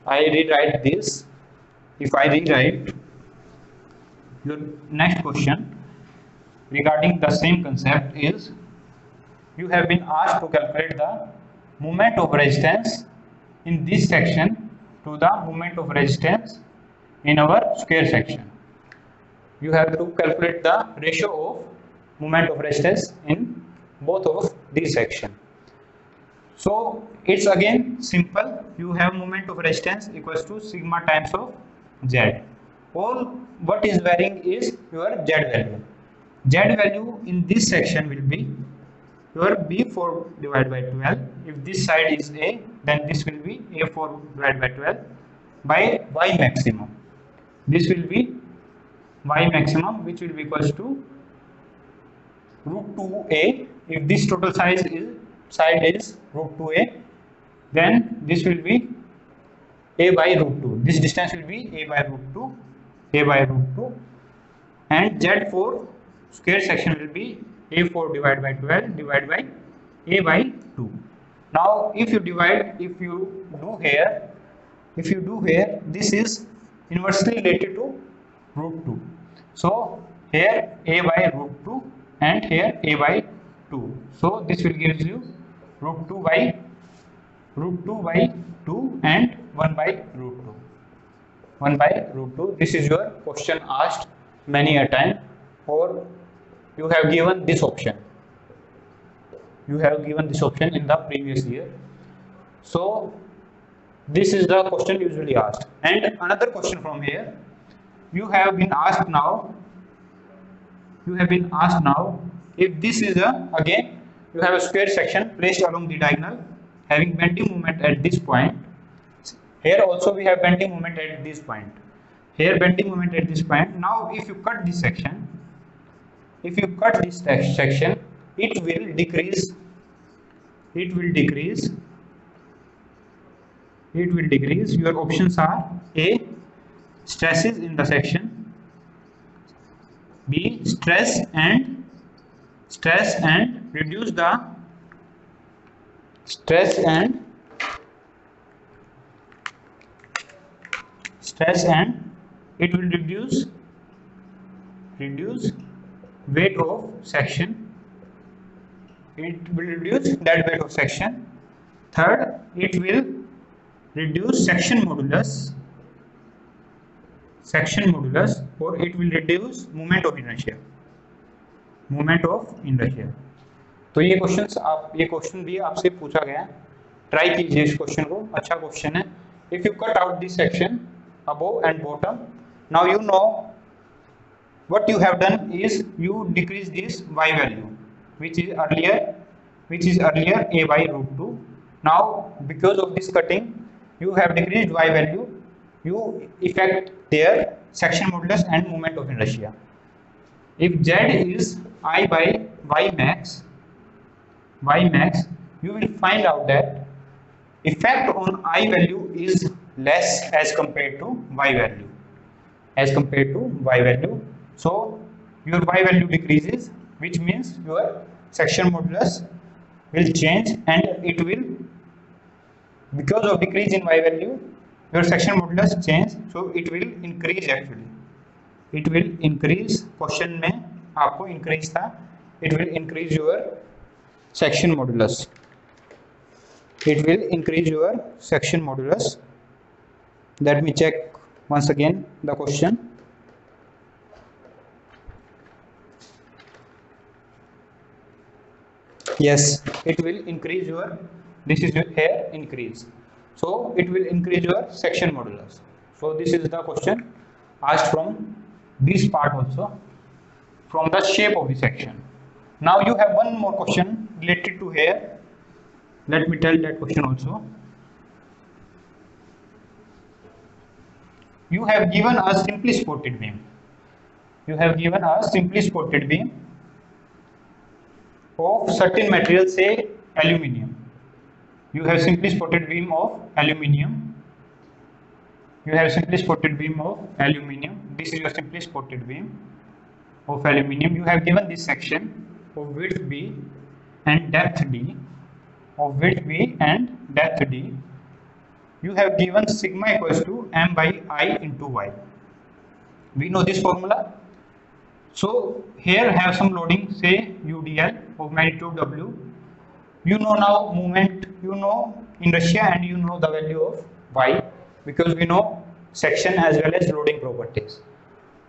[SPEAKER 1] I rewrite your next question regarding the same concept is, you have been asked to calculate the moment of resistance in this section to the moment of resistance in our square section. You have to calculate the ratio of moment of resistance in both of these sections. So it's again simple. You have moment of resistance equals to sigma times of Z. All what is varying is your Z value. Z value in this section will be your B4 divided by 12. If this side is A, then this will be A4 divided by 12 by Y maximum. This will be Y maximum, which will be equals to root 2A. If this total side is root 2A, then this will be A by root 2. This distance will be A by root 2, and Z for square section will be A4 divided by 12 divided by A by 2. Now if you do here, this is inversely related to root 2. So here A by root 2 and here A by 2. So this will give you root 2 by 2 and 1 by root 2. This is your question asked many a time, or you have given this option. In the previous year. So this is the question usually asked. And another question from here, you have been asked now, if this is again you have a square section placed along the diagonal having bending moment at this point. Here also we have bending moment at this point. Now if you cut this section, it will decrease. Your options are A, stresses in the section, B, stress and reduce the stress and it will reduce weight of section. Third, it will reduce section modulus, or it will reduce moment of inertia. तो ये question भी आपसे पूछा गया, try कीजिए इस question को, अच्छा क्वेश्चन है. If you cut out this section above and bottom, now you know what you have done is you decrease this Y value, which is earlier A by root 2. Now because of this cutting, you have decreased Y value, you affect their section modulus and moment of inertia. If Z is I by Y max, you will find out that effect on I value is less as compared to Y value. So your Y value decreases, which means your section modulus will change and it will Because of decrease in y value, your section modulus change, so it will increase actually. It will increase. Question में आपको increase था. It will increase your section modulus. It will increase your section modulus. Let me check once again the question. Yes, it will increase your, this is your here increase. So it will increase your section modulus. So this is the question asked from this part also, from the shape of the section. Now you have one more question related to here. Let me tell that question also. You have given a simply supported beam. You have given a simply supported beam of certain material, say aluminium. You have simply supported beam of aluminium. You have simply supported beam of aluminium. This is your simply supported beam of aluminium. You have given this section of width B and depth D. Of width B and depth D. You have given sigma equals to m by I into y. We know this formula. So here have some loading, say UDL of magnitude W. You know now movement, you know inertia, and you know the value of y, because we know section as well as loading properties.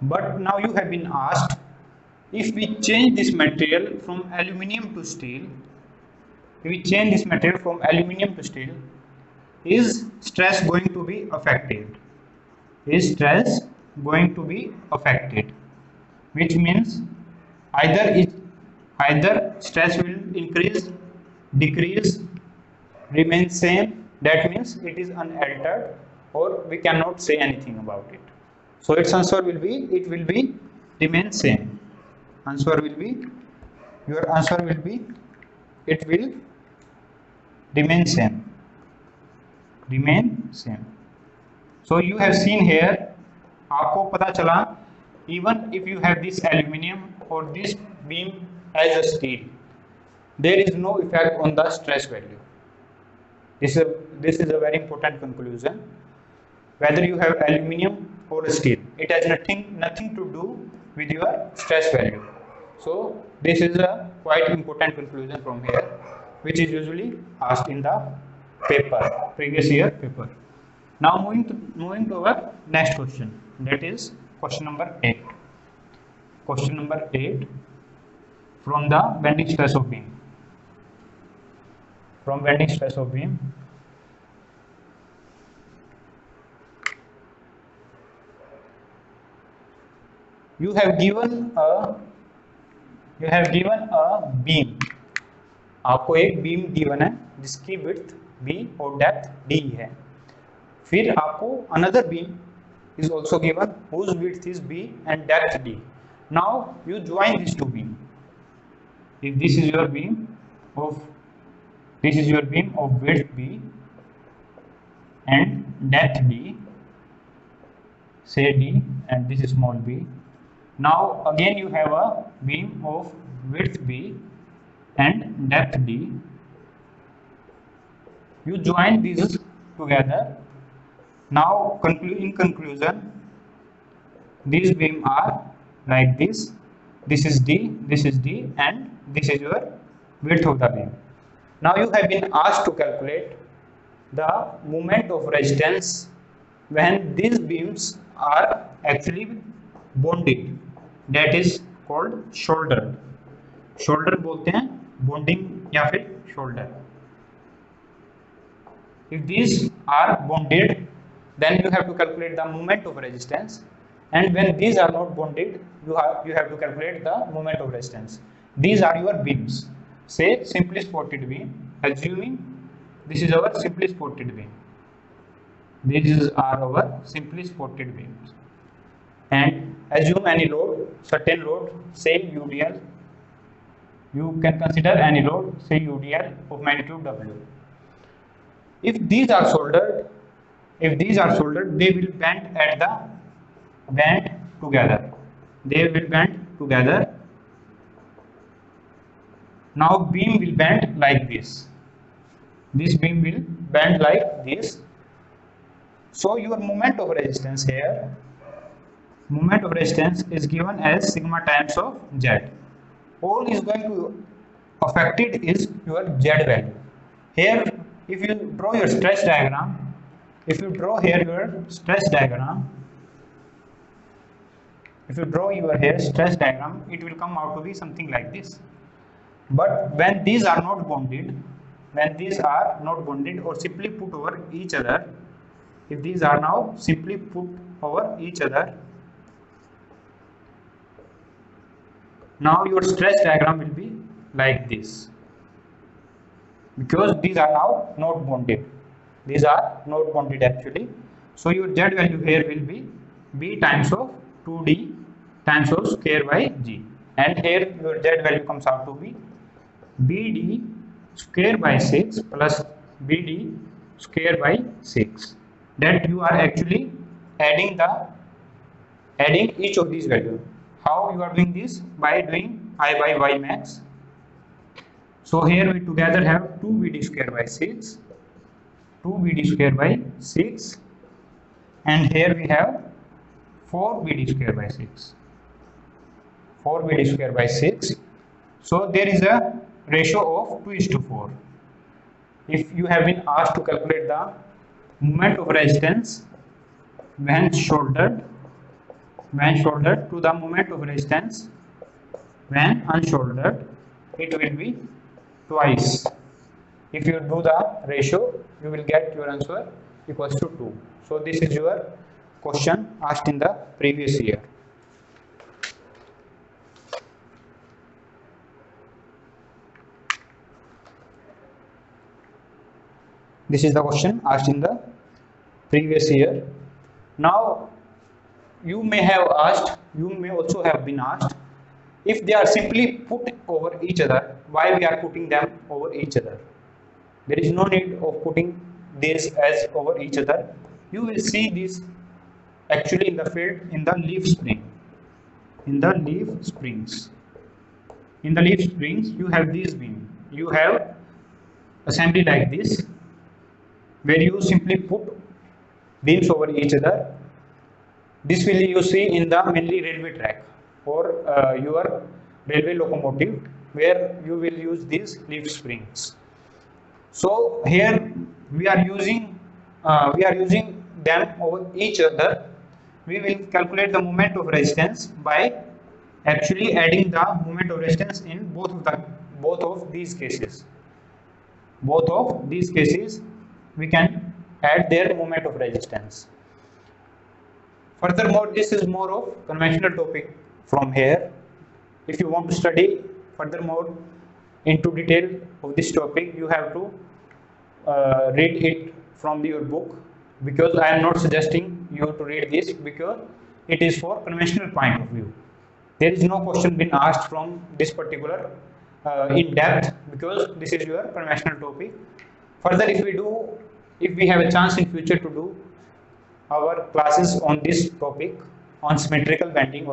[SPEAKER 1] But now you have been asked, if we change this material from aluminium to steel, if we change this material from aluminium to steel, is stress going to be affected? Is stress going to be affected? Which means either stress will increase, decrease, remain same. That means it is unaltered, or we cannot say anything about it. So its answer will be, it will be remain same. Answer will be, your answer will be, it will remain same. Remain same. So you have seen here, आपको पता चला, even if you have this aluminium or this beam as a steel, there is no effect on the stress value. This is a very important conclusion. Whether you have aluminium or steel, it has nothing to do with your stress value. So this is a quite important conclusion from here, which is usually asked in the paper, previous year paper. Now moving to our next question, that is question number 8. Question number 8 from the bending stress of beam. From bending stress of beam. You have given a beam. आपको एक beam given है जिसकी width b और depth d है. फिर आपको another beam is also given whose width is b and depth d. Now you join these two beams. If this is your beam of width b and depth d, say d, and this is small b. Now again you have a beam of width b and depth d. You join these together. Now in conclusion, these beams are like this. This is d, and this is your width of the beam. Now you have been asked to calculate the moment of resistance when these beams are actually bonded. That is called shoulder. Shoulder बोलते हैं bonding या फिर shoulder. If these are bonded, then you have to calculate the moment of resistance, and when these are not bonded, you have to calculate the moment of resistance. These are your beams. Say simply supported beam, assuming this is our simply supported beam. These are our simply supported beams, and assume any load, certain load, say UDL. You can consider any load, say UDL of magnitude W. If these are soldered, they will bend at the together. They will bend together. Now beam will bend like this. This beam will bend like this. So your moment of resistance here, moment of resistance is given as sigma times of Z. All is going to affected is your Z value. Here, if you draw your stress diagram, if you draw here your stress diagram, if you draw your here stress diagram, it will come out to be something like this. But when these are not bonded, when these are not bonded or simply put over each other, if these are now simply put over each other, now your stress diagram will be like this, because these are now not bonded. These are not bonded actually. So your Z value here will be B times of 2D times of square by G, and here your Z value comes out to be BD square by 6 plus BD square by 6. That you are actually adding each of these values. How you are doing this? By doing I by Y max. So here we together have 2 BD square by 6, 2 BD square by 6, and here we have 4 BD square by 6, 4 BD square by 6. So there is a ratio of 2:4. If you have been asked to calculate the moment of resistance when shouldered to the moment of resistance when unshouldered, it will be twice. If you do the ratio, you will get your answer equals to 2. So this is your question asked in the previous year. This is the question asked in the previous year. Now you may also have been asked, if they are simply put over each other, why we are putting them over each other? There is no need of putting this as over each other. You will see this actually in the field in the leaf spring. In the leaf springs you have these beams. You have assembly like this, where you simply put beams over each other. This will you see in the mainly railway track or your railway locomotive, where you will use these leaf springs. So here we are using them over each other. We will calculate the moment of resistance by actually adding the moment of resistance in both of these cases. Both of these cases we can add their moment of resistance. Furthermore, this is more of conventional topic from here. If you want to study furthermore into detail of this topic, you have to read it from your book, because I am not suggesting you to read this, because it is for conventional point of view. There is no question been asked from this particular in depth, because this is your conventional topic. Further, if we have a chance in future to do our classes on this topic on symmetrical bending,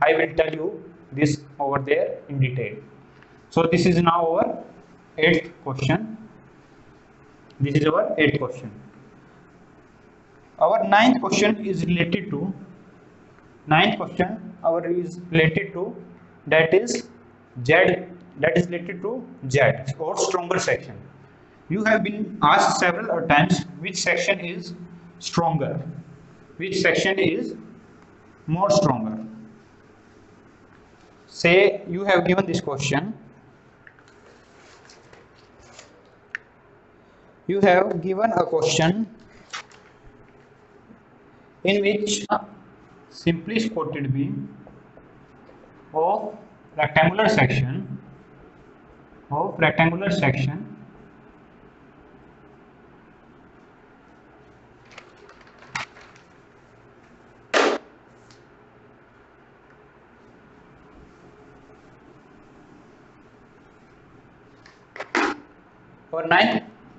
[SPEAKER 1] I will tell you this over there in detail. So this is now our 8th question. This is our 8th question. Our 9th question is related to that is related to Z or stronger section. You have been asked several times which section is stronger, which section is more stronger. Say you have given this question, you have given a question in which simply supported beam of rectangular section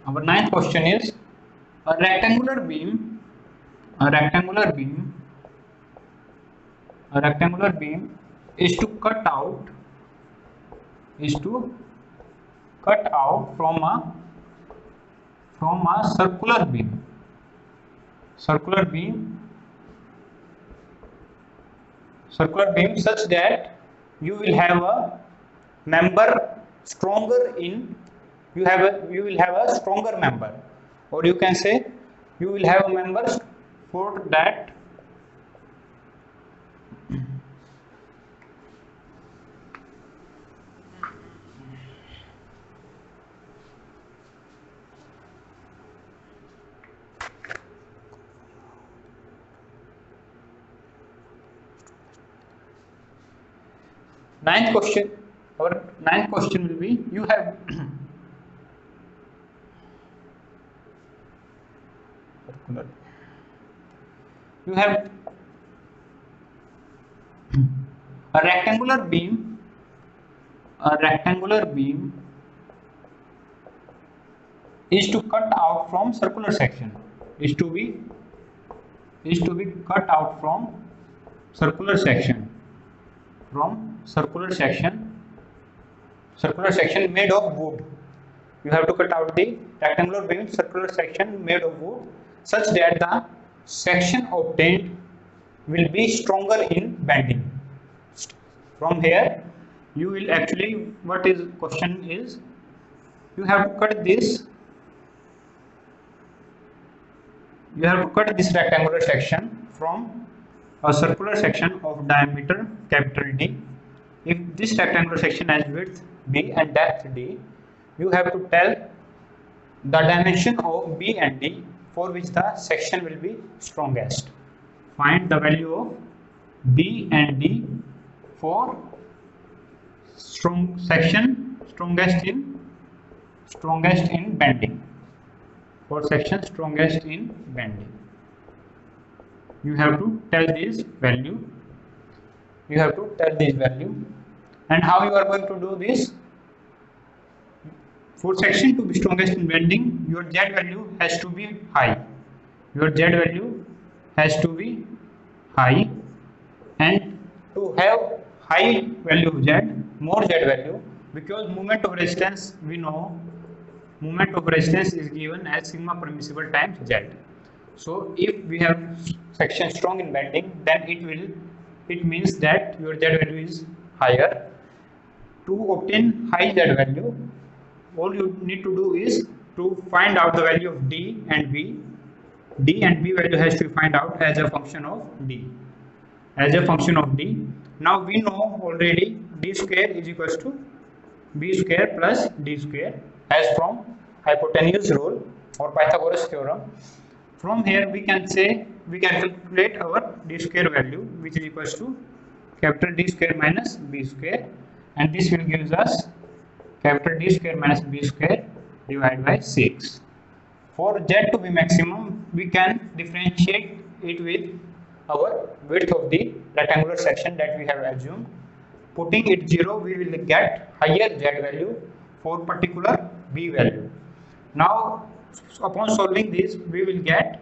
[SPEAKER 1] Our ninth question is a rectangular beam is to cut out from a circular beam such that you will have a member stronger in you will have a stronger member, or you can say you will have a member for that our ninth question will be you have a rectangular beam is to cut out from circular section is to be cut out from circular section made of wood. You have to cut out the rectangular beam circular section made of wood such that the section obtained will be stronger in bending. From here you will actually what is question is you have to cut this rectangular section from a circular section of diameter capital D. If this rectangular section has width B and depth D, you have to tell the dimension of B and D for which the section will be strongest. Find the value of B and D for strongest in bending. For section strongest in bending, you have to tell this value. And how you are going to do this? For section to be strongest in bending, your Z value has to be high. And to have high value of Z, more Z value, because moment of resistance, we know moment of resistance is given as sigma permissible times Z. So if we have section strong in bending, then it means that your Z value is higher. To obtain high Z value, all you need to do is to find out the value of D and B. D and B value has to be find out as a function of D. Now we know already D square is equals to B square plus D square as from hypotenuse rule or Pythagoras theorem. From here we can calculate our D square value, which is equals to capital D square minus B square, and this will give us capital D square minus B square divided by 6. For Z to be maximum, we can differentiate it with our width of the rectangular section that we have assumed. Putting it 0, we will get higher Z value for particular B value. Now upon solving this, we will get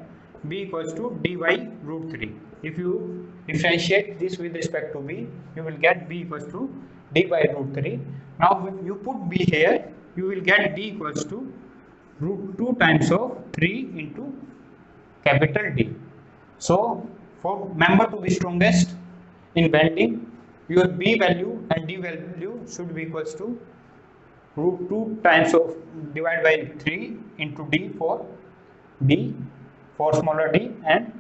[SPEAKER 1] B equals to D by root 3. If you differentiate this with respect to B, you will get B equals to D by root 3. Now when you put B here, you will get D equals to root 2 times of 3 into capital D. So for member to be strongest in bending, your B value and D value should be equals to root 2 times of divided by 3 into D for smaller d, and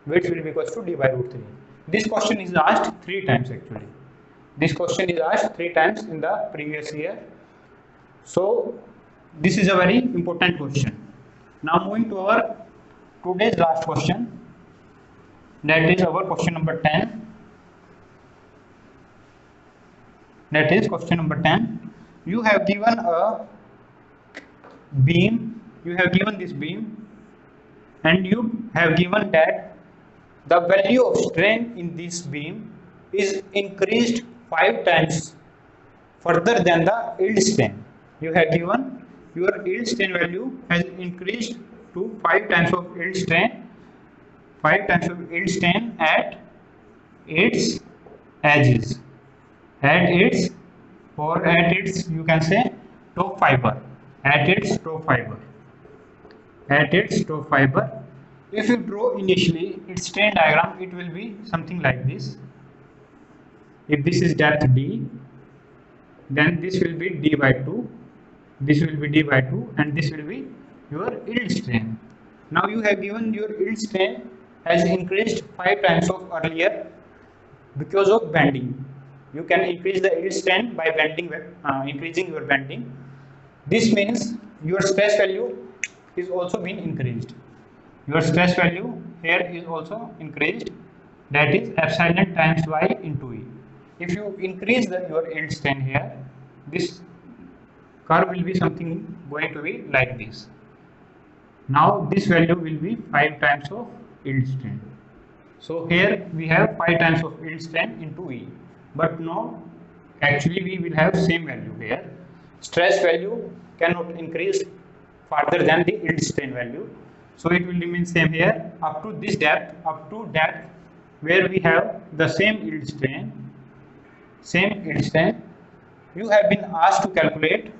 [SPEAKER 1] width will be equals to D by root 3. This question is asked 3 times actually. This question is asked 3 times in the previous year. So this is a very important question. Now moving to our today's last question, that is our question number 10. That is question number 10. You have given a beam, you have given this beam, and you have given that the value of strain in this beam is increased 5 times further than the yield strain. You have given your yield strain value has increased to 5 times of yield strain, at its edges, at its you can say top fiber, at its top fiber. at its top fiber. If you draw initially its strain diagram, it will be something like this. If this is depth D, then this will be D by 2, this will be D by 2, and this will be your yield strain. Now you have given your yield strain has increased 5 times of earlier because of bending. You can increase the yield strain by bending, increasing your bending. This means your stress value is also being increased. Your stress value here is also increased, that is epsilon times y into E. If you increase your yield strain here, this curve will be something going to be like this. Now this value will be 5 times of yield strain. So here we have 5 times of yield strain into E. But no, actually we will have same value here. Stress value cannot increase further than the yield strain value. So it will remain same here up to this depth, where we have the same yield strain. You have been asked to calculate,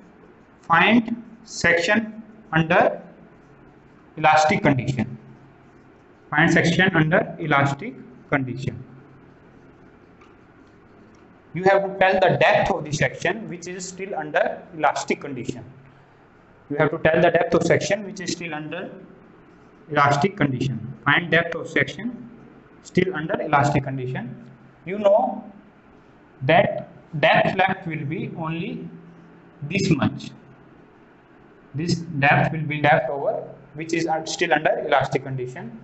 [SPEAKER 1] find section under elastic condition. Find section under elastic condition. You have to tell the depth of the section which is still under elastic condition. You have to tell the depth of section which is still under elastic condition. Find depth of section still under elastic condition. You know that depth left will be only this much. This depth will be left over, which is still under elastic condition.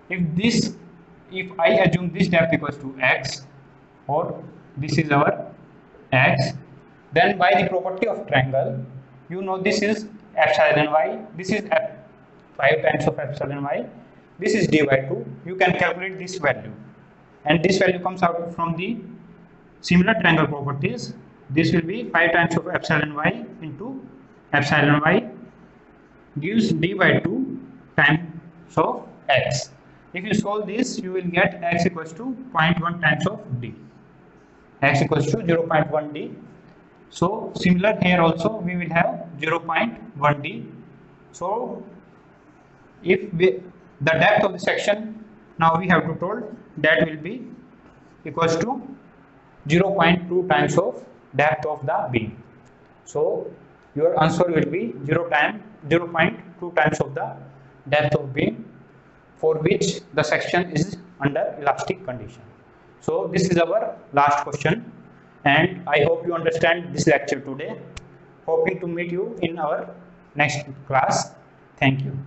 [SPEAKER 1] If I assume this depth equals to x, or this is our x, then by the property of triangle, you know this is epsilon y, this is 5 times of epsilon y, this is d by 2. You can calculate this value, and this value comes out from the similar triangle properties. This will be 5 times of epsilon y into epsilon y gives d by 2 times of x. If you solve this, you will get x equals to 0.1 times of d. X equals to 0.1 d. So similar here also we will have 0.1 d. So if the depth of the section, now we have to told, that will be equals to 0.2 times of depth of the beam. So your answer will be 0.2 times of the depth of beam for which the section is under elastic condition. So this is our last question, and I hope you understand this lecture today. Hoping to meet you in our next class. Thank you.